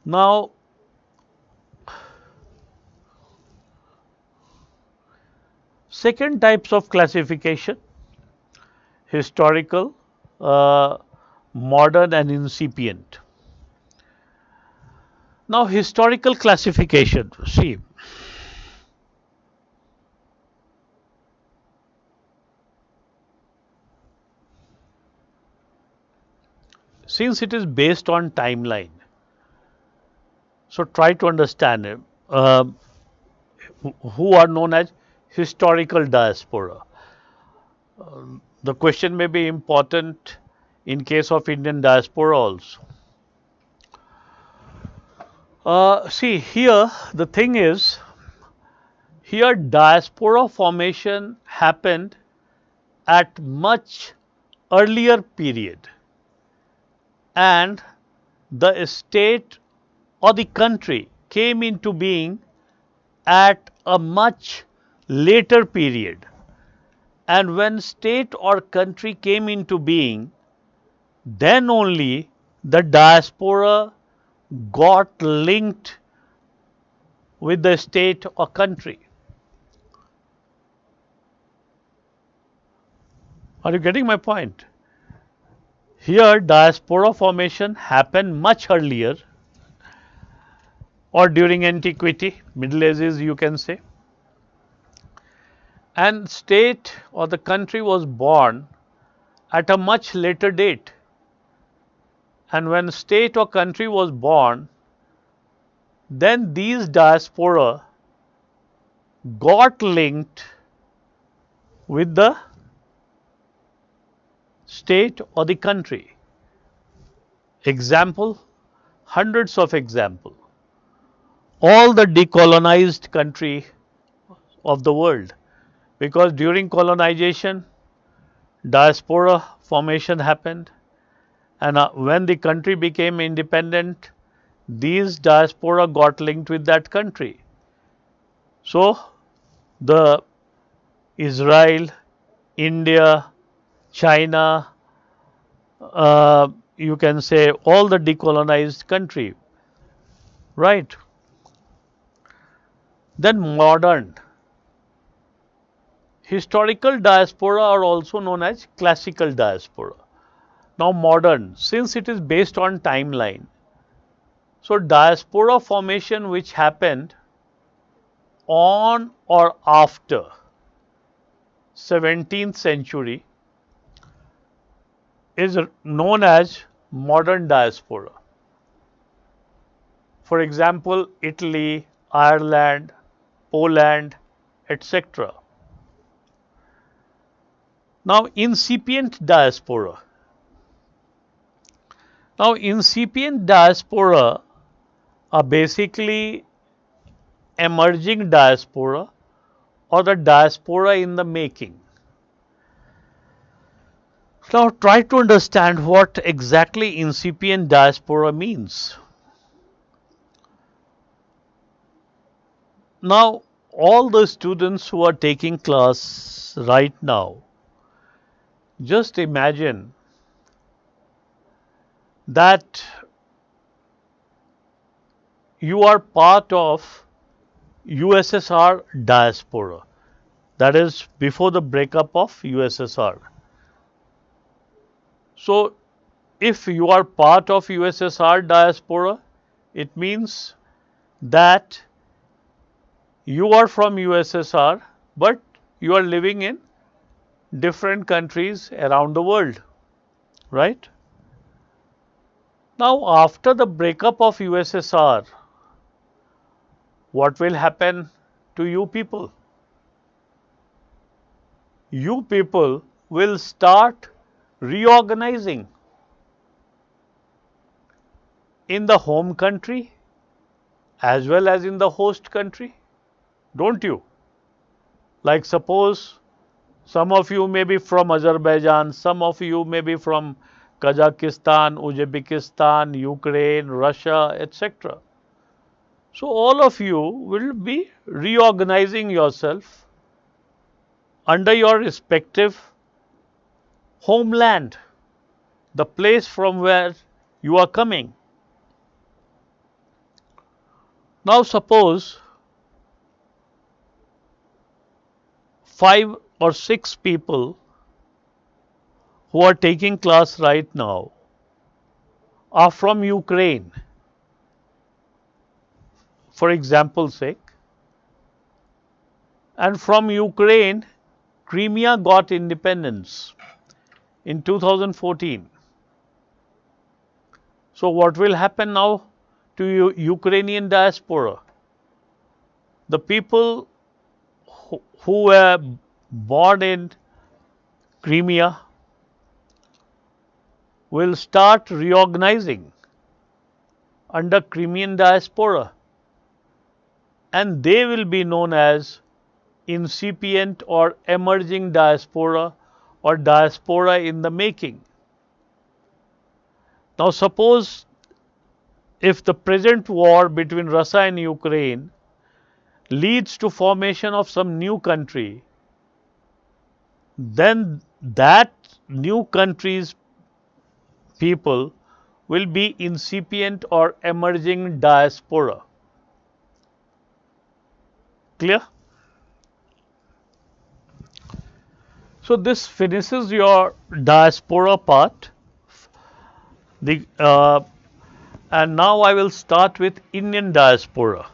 Now, second types of classification: historical, modern and incipient. Now, historical classification, see, since it is based on timeline, so try to understand it. Who are known as historical diaspora. The question may be important in case of Indian diaspora also. See, here the thing is, here diaspora formation happened at much earlier period. and the state or the country came into being at a much later period. And when state or country came into being, then only the diaspora got linked with the state or country. Are you getting my point? Here, diaspora formation happened much earlier, or during antiquity, Middle Ages you can say, and state or the country was born at a much later date. And when state or country was born, then these diaspora got linked with the state or the country. Example, hundreds of examples. All the decolonized country of the world, because during colonization, diaspora formation happened, and when the country became independent, these diaspora got linked with that country. So, the Israel, India, China, you can say all the decolonized country, right? Then modern. Historical diaspora are also known as classical diaspora. Now modern, since it is based on timeline, so diaspora formation which happened on or after 17th century is known as modern diaspora. For example, Italy, Ireland, Poland, etc. Now, incipient diaspora. Now, incipient diaspora are basically emerging diaspora or the diaspora in the making. Now, try to understand what exactly incipient diaspora means. Now, all the students who are taking class right now, just imagine that you are part of USSR diaspora, that is before the breakup of USSR. So, if you are part of USSR diaspora, it means that you are from USSR, but you are living in different countries around the world, right? Now, after the breakup of USSR, what will happen to you people? You people will start reorganizing in the home country as well as in the host country, don't you? Like suppose some of you may be from Azerbaijan, some of you may be from Kazakhstan, Uzbekistan, Ukraine, Russia, etc. So, all of you will be reorganizing yourself under your respective homeland, the place from where you are coming. Now, suppose 5 or 6 people who are taking class right now are from Ukraine, for example's sake, and from Ukraine, Crimea got independence in 2014. So, what will happen now to Ukrainian diaspora? The people who were born in Crimea will start reorganizing under Crimean diaspora, and they will be known as incipient or emerging diaspora or diaspora in the making. Now suppose if the present war between Russia and Ukraine leads to formation of some new country, then that new country's people will be incipient or emerging diaspora. Clear? So this finishes your diaspora part. The and now I will start with Indian diaspora.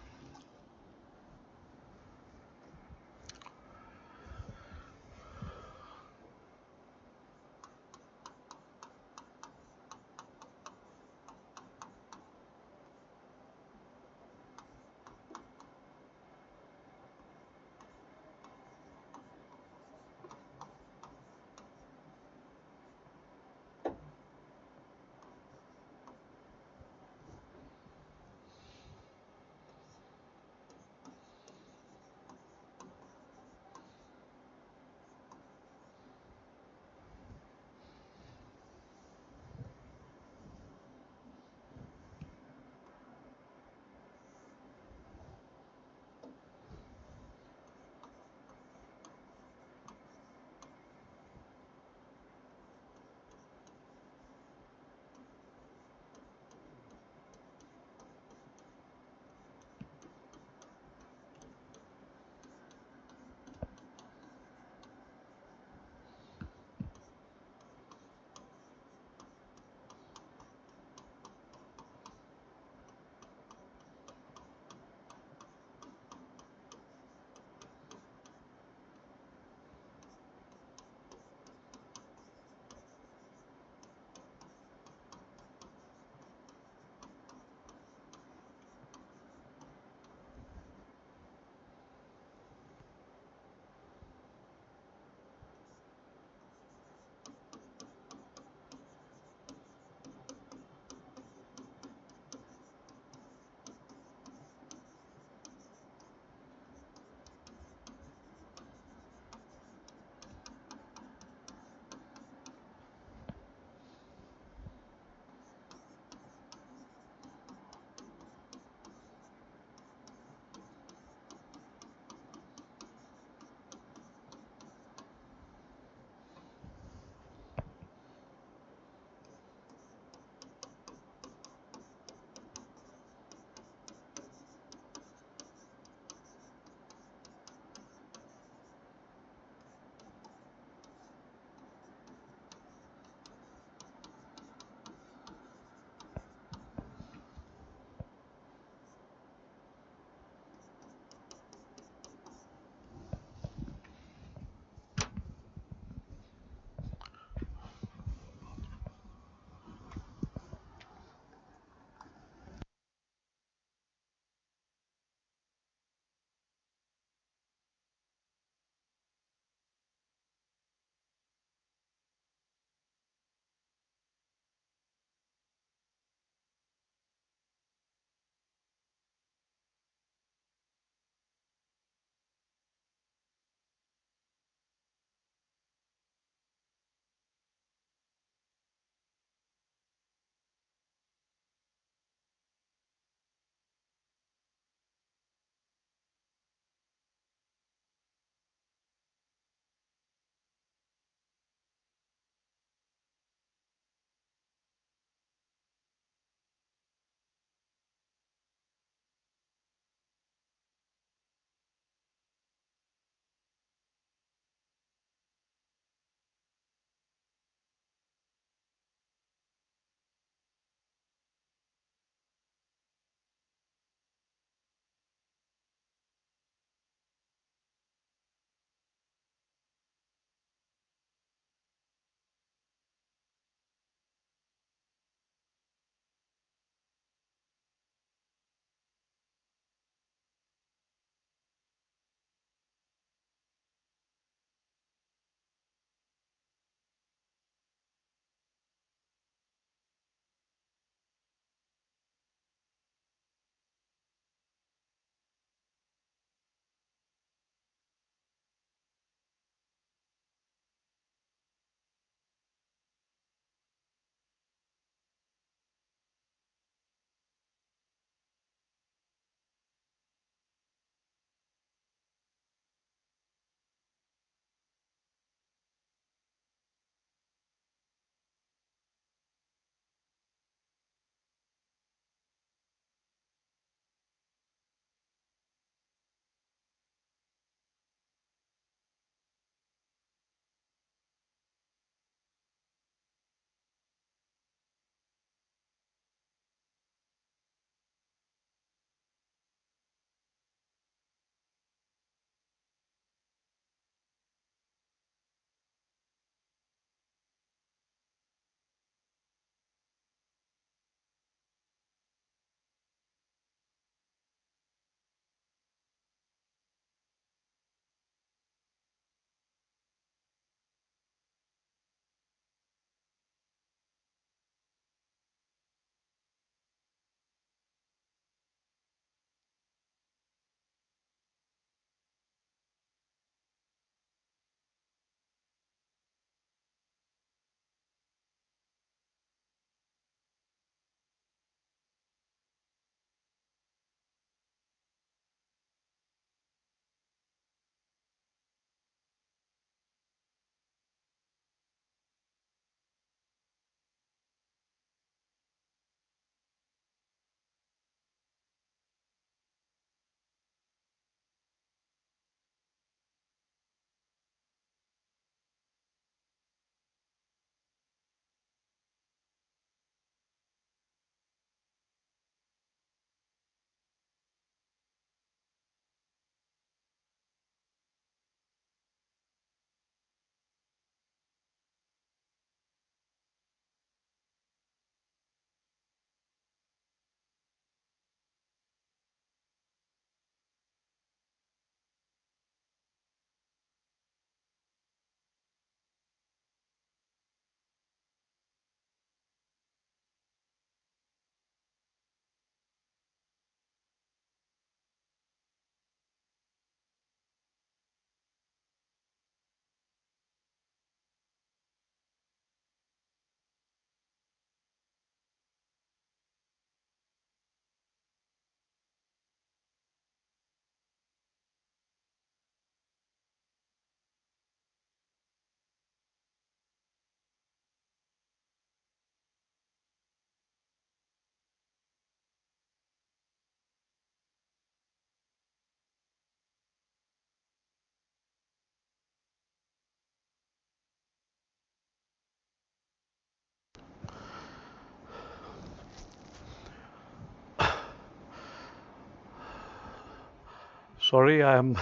Sorry, I am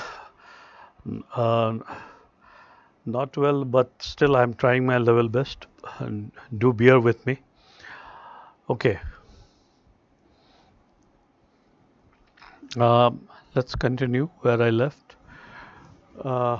uh, not well, but still I'm trying my level best. And do bear with me. Okay, let's continue where I left. Uh,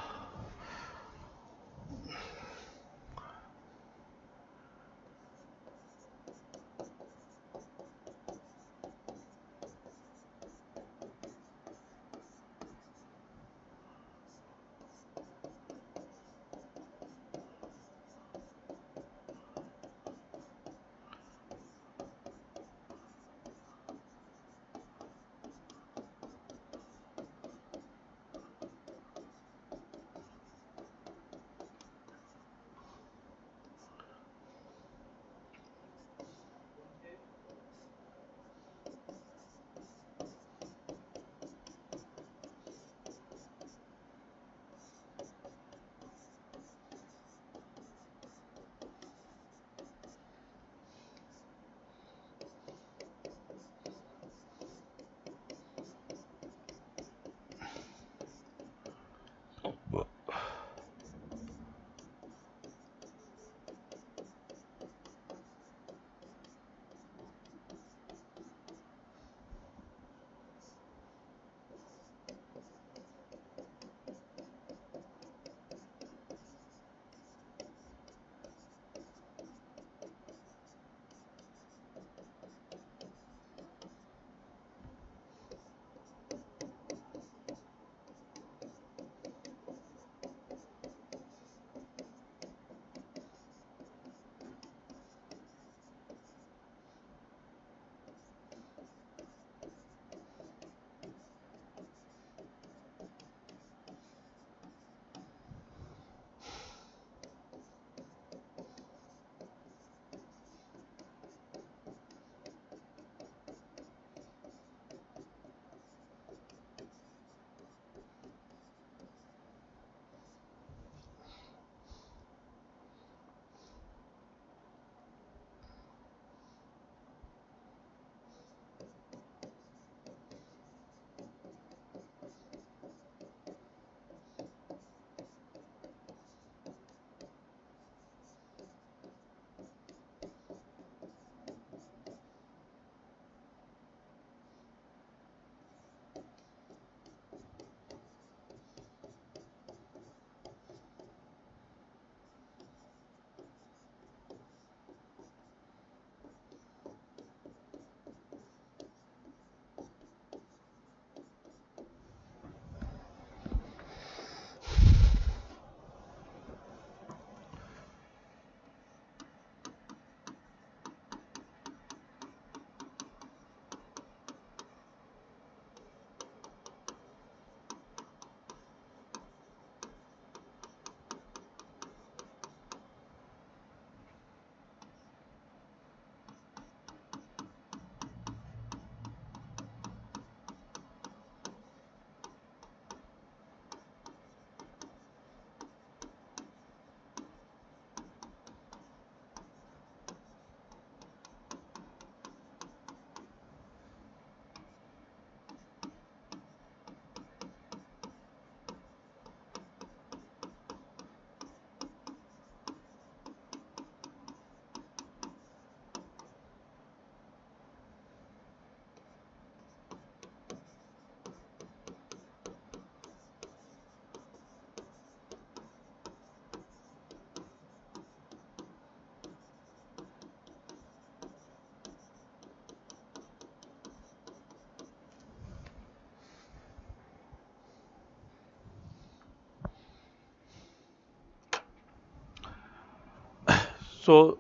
so,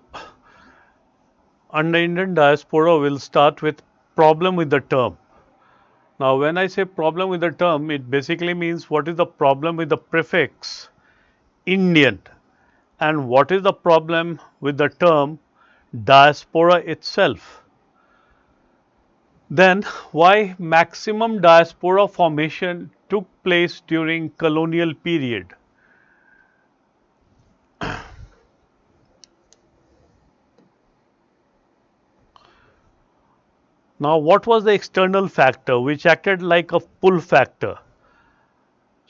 under Indian diaspora, we'll start with problem with the term. Now, when I say problem with the term, it basically means what is the problem with the prefix Indian and what is the problem with the term diaspora itself. Then, why maximum diaspora formation took place during colonial period. Now, what was the external factor which acted like a pull factor?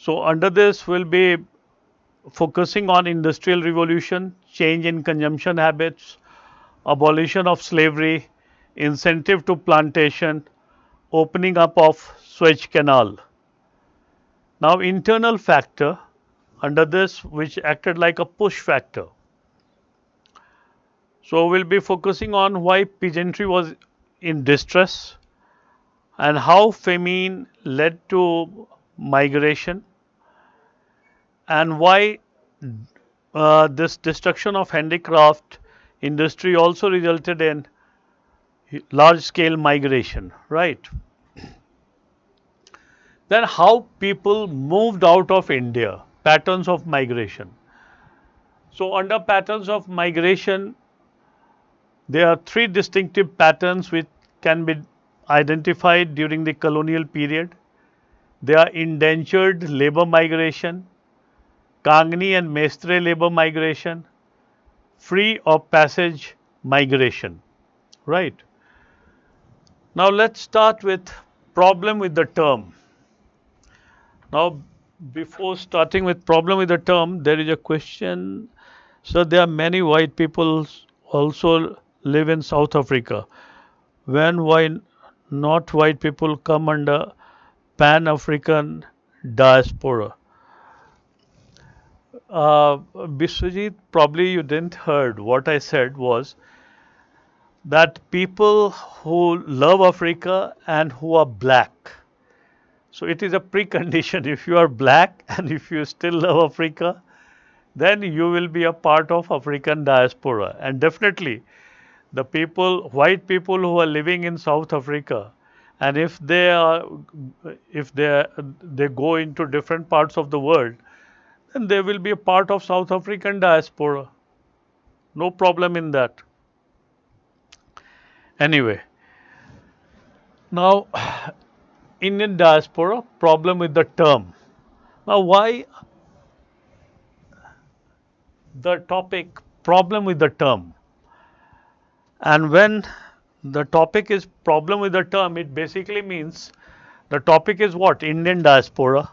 So under this we'll be focusing on industrial revolution, change in consumption habits, abolition of slavery, incentive to plantation, opening up of Suez Canal. Now internal factor under this which acted like a push factor. So we'll be focusing on why peasantry was in distress and how famine led to migration and why this destruction of handicraft industry also resulted in large scale migration, right? Then how people moved out of India, patterns of migration. So under patterns of migration, there are three distinctive patterns which can be identified during the colonial period. They are indentured labor migration, Kangni and Mestre labor migration, free of passage migration, right? Now let's start with problem with the term. Now before starting with problem with the term, there is a question. So there are many white people also live in South Africa. When why not white people come under Pan-African diaspora? Biswajit, probably you didn't heard what I said was that people who love Africa and who are black. So it is a precondition. If you are black and if you still love Africa, then you will be a part of African diaspora. And definitely the people, white people who are living in South Africa, and if they go into different parts of the world, then they will be a part of South African diaspora. No problem in that. Anyway, now Indian diaspora, problem with the term. Now why the topic problem with the term? And when the topic is problem with the term, it basically means the topic is what? Indian diaspora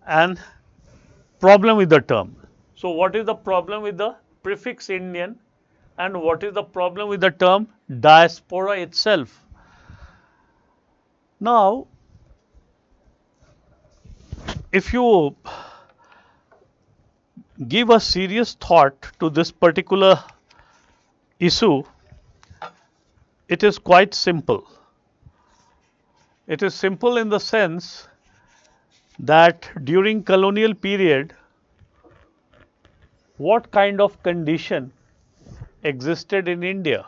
and problem with the term. So what is the problem with the prefix Indian and what is the problem with the term diaspora itself? Now, if you give a serious thought to this particular issue, it is quite simple. It is simple in the sense that during colonial period, what kind of condition existed in India?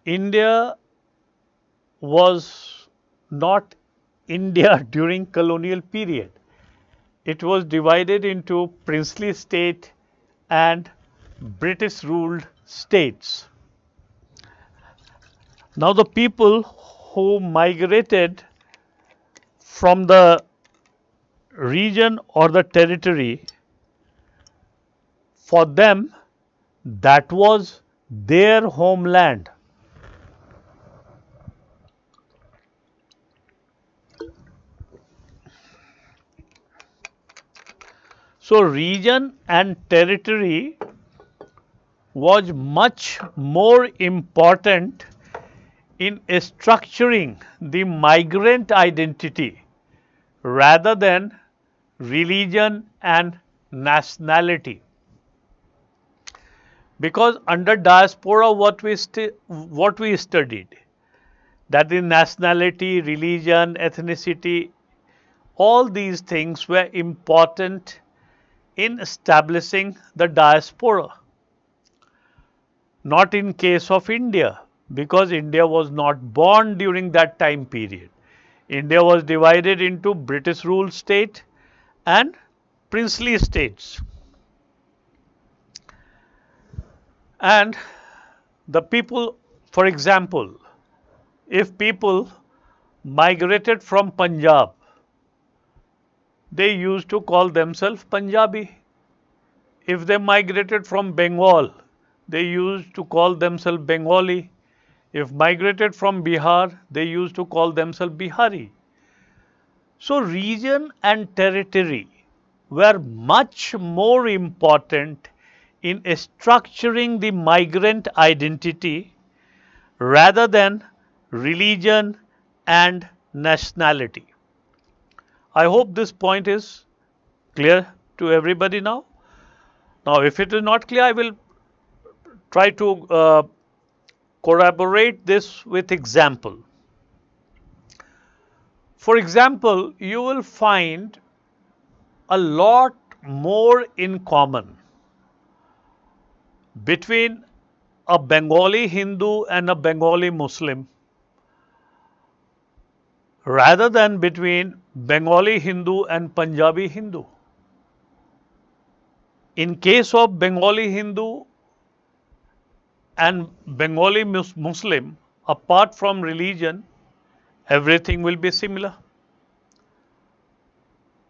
India was not India during colonial period. It was divided into princely state and British ruled states. Now the people who migrated from the region or the territory, for them that was their homeland. So region and territory was much more important in structuring the migrant identity rather than religion and nationality. Because under diaspora what we studied, that the nationality, religion, ethnicity, all these things were important in establishing the diaspora. Not in case of India, because India was not born during that time period. India was divided into British ruled state and princely states. And the people, for example, if people migrated from Punjab, they used to call themselves Punjabi. If they migrated from Bengal, they used to call themselves Bengali. If migrated from Bihar, they used to call themselves Bihari. So region and territory were much more important in structuring the migrant identity rather than religion and nationality. I hope this point is clear to everybody now. Now, if it is not clear, I will try to corroborate this with example. For example, you will find a lot more in common between a Bengali Hindu and a Bengali Muslim rather than between Bengali Hindu and Punjabi Hindu. In case of Bengali Hindu and Bengali Muslim, apart from religion, everything will be similar.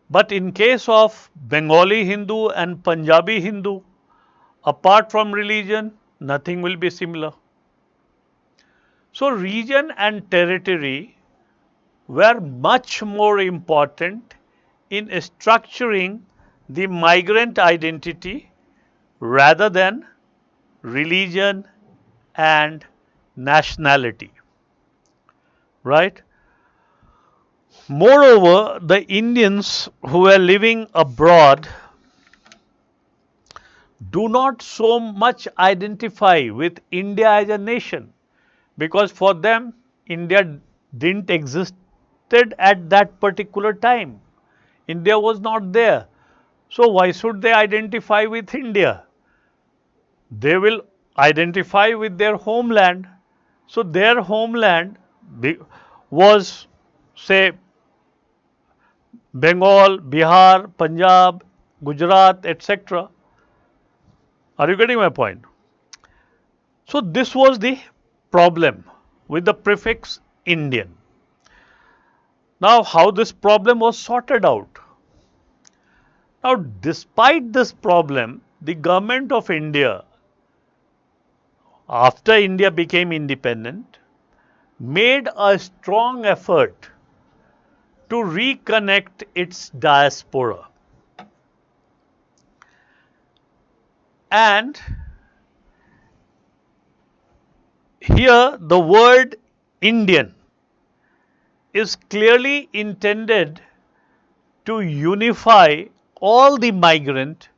But in case of Bengali Hindu and Punjabi Hindu, apart from religion, nothing will be similar. So region and territory were much more important in structuring the migrant identity rather than religion and nationality. Right? Moreover, the Indians who were living abroad do not so much identify with India as a nation, because for them India didn't existed at that particular time. India was not there. So why should they identify with India? They will identify with their homeland. So their homeland was, say, Bengal, Bihar, Punjab, Gujarat, etc. Are you getting my point? So this was the problem with the prefix Indian. Now, how this problem was sorted out? Now, despite this problem, the government of India, after India became independent, made a strong effort to reconnect its diaspora. And here the word Indian is clearly intended to unify all the migrants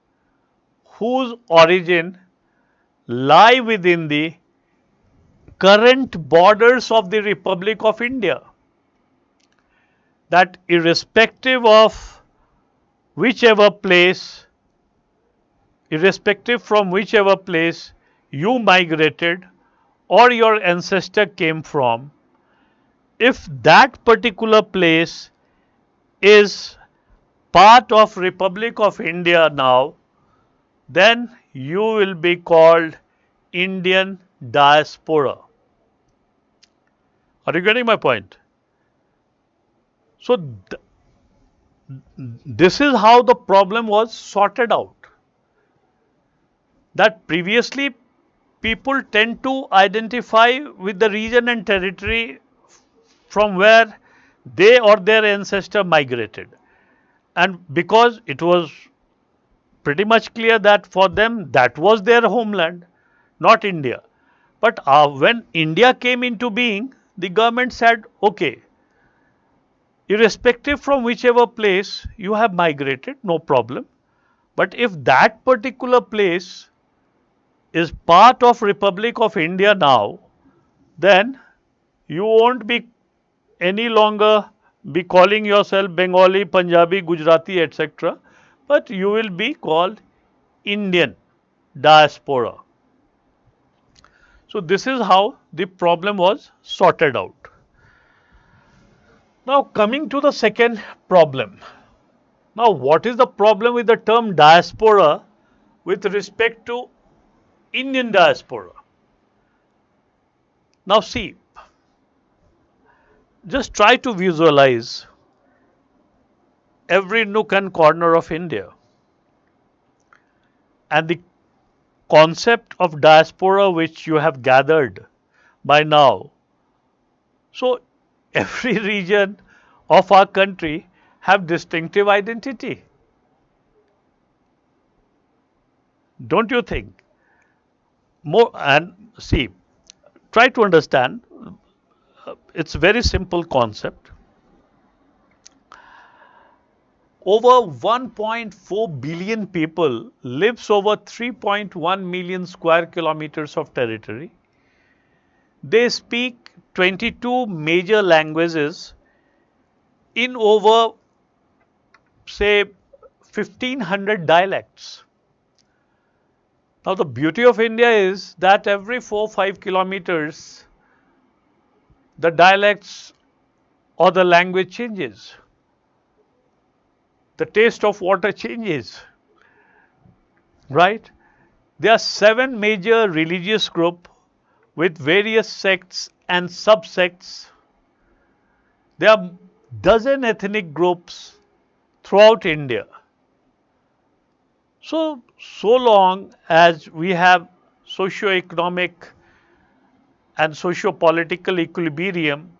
whose origin lie within the current borders of the Republic of India. That irrespective from whichever place you migrated or your ancestor came from, if that particular place is part of Republic of India now, then you will be called Indian diaspora. Are you getting my point? So this is how the problem was sorted out. That previously people tend to identify with the region and territory from where they or their ancestor migrated. And because it was pretty much clear that for them that was their homeland, not India. But when India came into being, the government said, okay, irrespective from whichever place you have migrated, no problem. But if that particular place is part of Republic of India now, then you won't be any longer be calling yourself Bengali, Punjabi, Gujarati, etc. But you will be called Indian diaspora. So this is how the problem was sorted out. Now coming to the second problem. Now what is the problem with the term diaspora with respect to Indian diaspora? Now see, just try to visualize every nook and corner of India, and the concept of diaspora which you have gathered by now. So every region of our country have distinctive identity. Don't you think? More and see, try to understand. It's a very simple concept. Over 1.4 billion people lives over 3.1 million square kilometers of territory. They speak 22 major languages in over, say, 1500 dialects. Now the beauty of India is that every 4-5 kilometers the dialects or the language changes. The taste of water changes, right? There are 7 major religious groups with various sects and subsects. There are dozen ethnic groups throughout India. So long as we have socio-economic and socio-political equilibrium,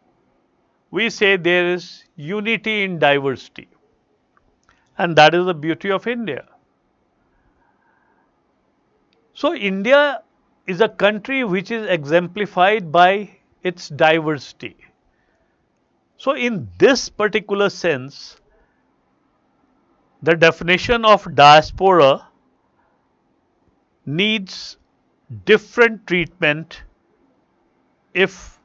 we say there is unity in diversity. And that is the beauty of India. So India is a country which is exemplified by its diversity. So in this particular sense, the definition of diaspora needs different treatment. If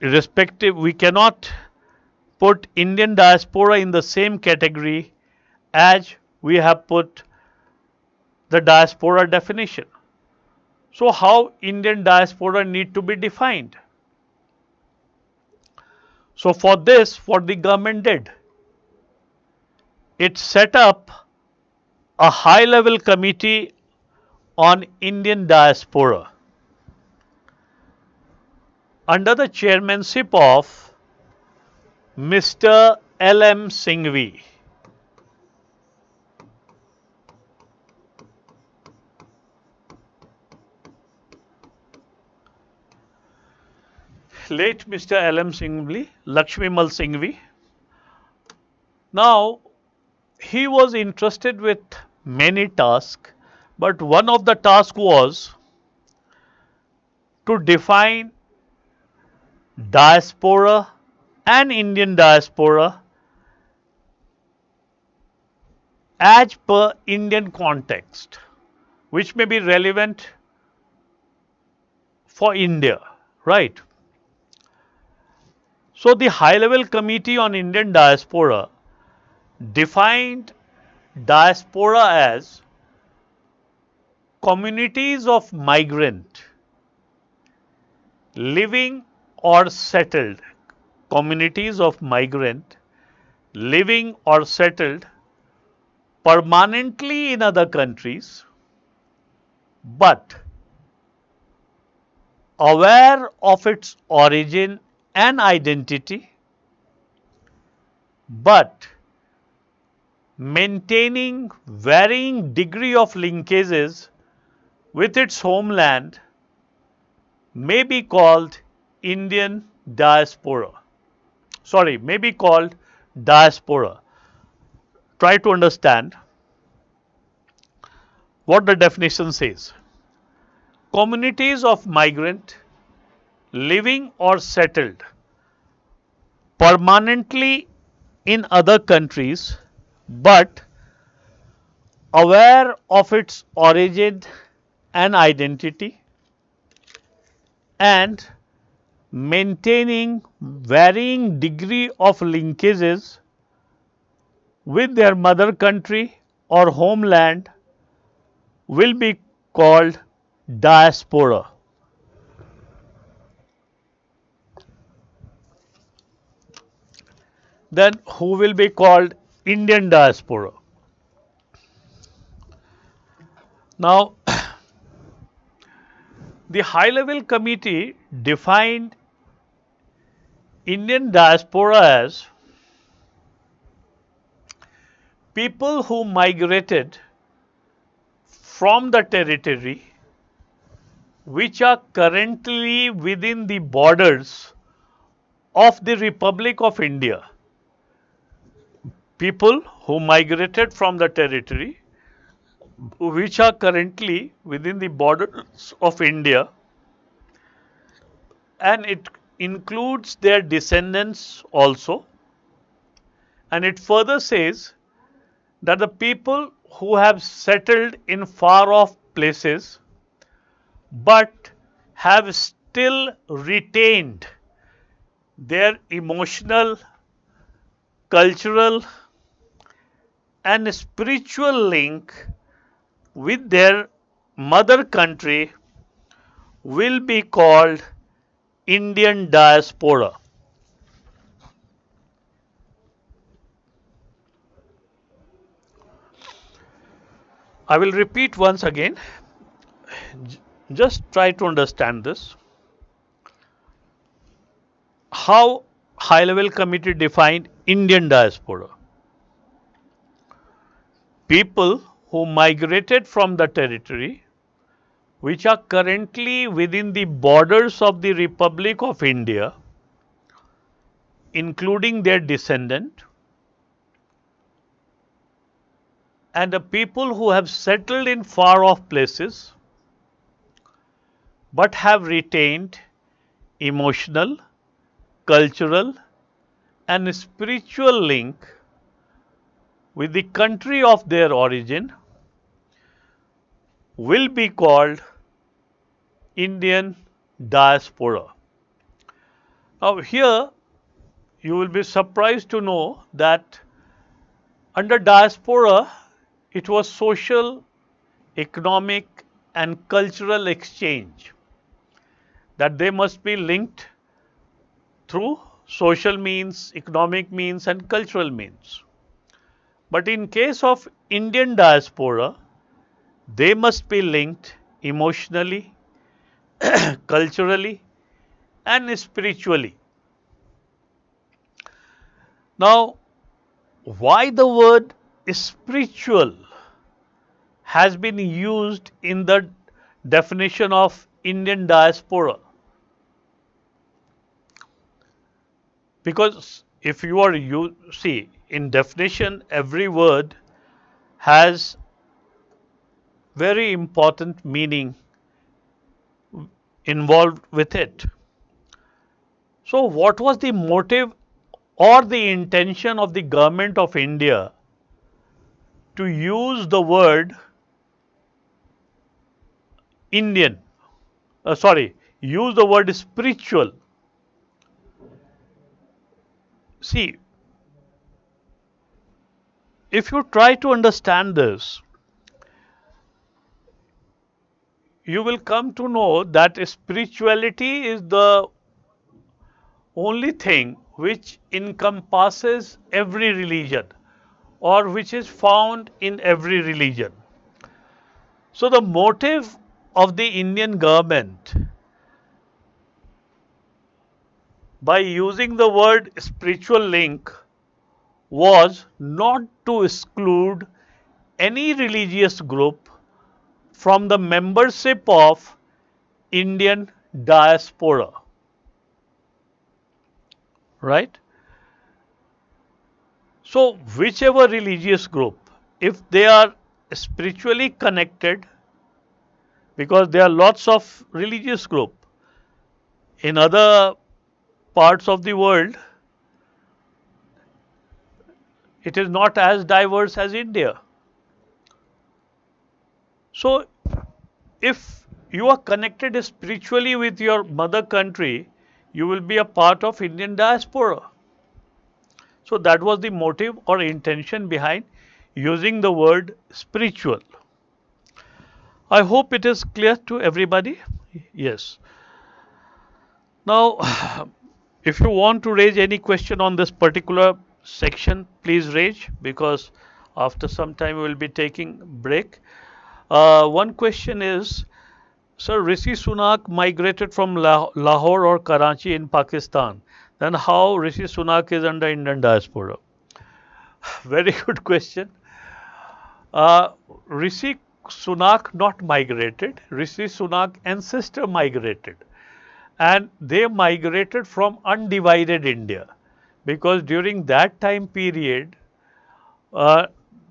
irrespective, we cannot put Indian diaspora in the same category as we have put the diaspora definition. So how Indian diaspora need to be defined? So for this, what the government did, it set up a high-level committee on Indian diaspora under the chairmanship of Mr. L.M. Singhvi. Late Mr. L.M. Singhvi, Lakshmimal Singhvi. Now, he was interested with many tasks, but one of the tasks was to define diaspora and Indian diaspora as per Indian context, which may be relevant for India, right? So the high-level committee on Indian diaspora defined diaspora as communities of migrant living or settled, communities of migrant living or settled permanently in other countries, but aware of its origin and identity, but maintaining varying degree of linkages with its homeland, may be called Indian diaspora. Sorry, may be called diaspora. Try to understand what the definition says. Communities of migrant living or settled permanently in other countries, but aware of its origin and identity, and maintaining varying degree of linkages with their mother country or homeland will be called diaspora. Then who will be called Indian diaspora? Now, the high-level committee defined Indian diaspora as people who migrated from the territory which are currently within the borders of the Republic of India. People who migrated from the territory which are currently within the borders of India, and it includes their descendants also. And it further says that the people who have settled in far off places but have still retained their emotional, cultural, and spiritual link with their mother country will be called Indian diaspora. I will repeat once again. Just try to understand this. How high level committee defined Indian diaspora? People who migrated from the territory which are currently within the borders of the Republic of India, including their descendant, and the people who have settled in far off places but have retained emotional, cultural, and spiritual link with the country of their origin will be called Indian diaspora. Now here you will be surprised to know that under diaspora it was social, economic, and cultural exchange, that they must be linked through social means, economic means, and cultural means. But in case of Indian diaspora, they must be linked emotionally, culturally, and spiritually. Now, why the word spiritual has been used in the definition of Indian diaspora? Because if you see in definition, every word has very important meaning involved with it. So what was the motive or the intention of the government of India to use the word Indian, use the word spiritual? See, if you try to understand this, you will come to know that spirituality is the only thing which encompasses every religion, or which is found in every religion. So the motive of the Indian government by using the word spiritual link was not to exclude any religious group from the membership of Indian diaspora, right? So whichever religious group, if they are spiritually connected, because there are lots of religious group in other parts of the world, it is not as diverse as India. So if you are connected spiritually with your mother country, you will be a part of Indian diaspora. So that was the motive or intention behind using the word spiritual. I hope it is clear to everybody. Yes. Now, if you want to raise any question on this particular section, please raise, because after some time we will be taking break. One question is, Sir, Rishi Sunak migrated from Lahore or Karachi in Pakistan. Then how Rishi Sunak is under Indian diaspora? Very good question. Rishi Sunak not migrated. Rishi Sunak and sister migrated. And they migrated from undivided India. Because during that time period, uh,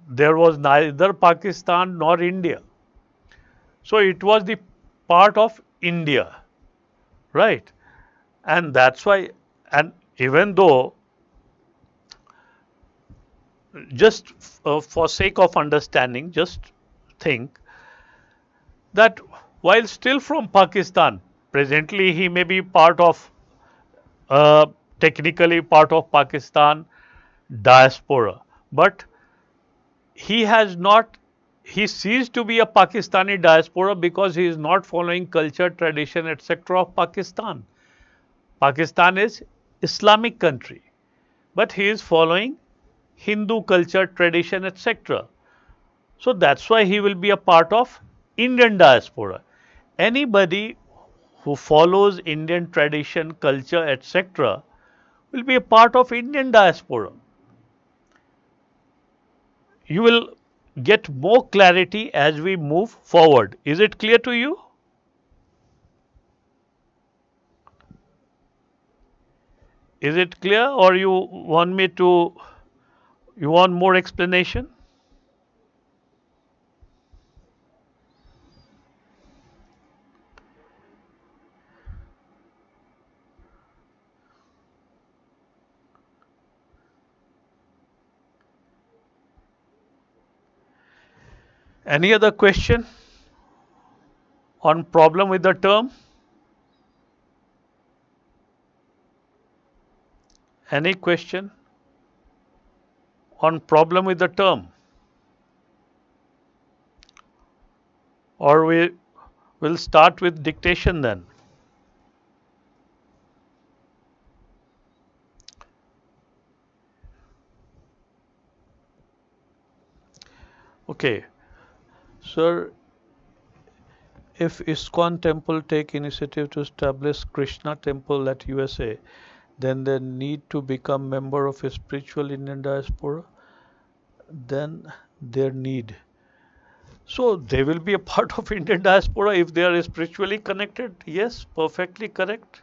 there was neither Pakistan nor India. So it was the part of India, right? And that's why, and even though, just for sake of understanding, just think that while still from Pakistan, presently he may be part of, uh, technically part of Pakistan diaspora, but he has not, he ceased to be a Pakistani diaspora because he is not following culture, tradition, etc. of Pakistan. Pakistan is Islamic country, but he is following Hindu culture, tradition, etc. So that's why he will be a part of Indian diaspora. Anybody who follows Indian tradition, culture, etc. will be a part of Indian diaspora. You will get more clarity as we move forward. Is it clear to you? Is it clear, or you want me to, you want more explanation? Any other question on problem with the term? Any question on problem with the term? Or we will start with dictation then? Okay. Sir, if ISKCON temple take initiative to establish Krishna temple at USA, then they need to become member of a spiritual Indian diaspora? Then their need. So they will be a part of Indian diaspora if they are spiritually connected. Yes, perfectly correct.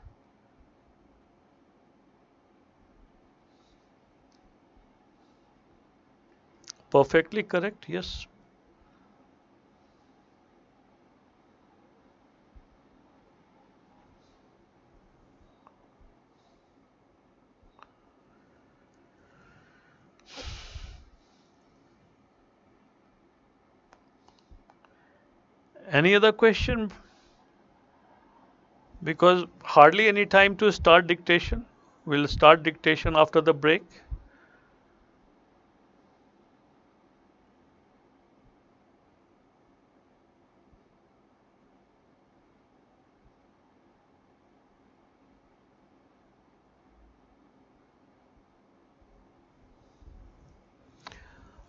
Perfectly correct. Yes. Any other question? Because hardly any time to start dictation. We'll start dictation after the break.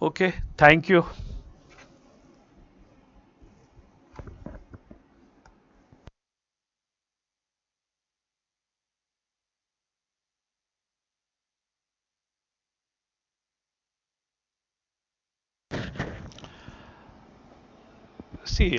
Okay. Thank you. See,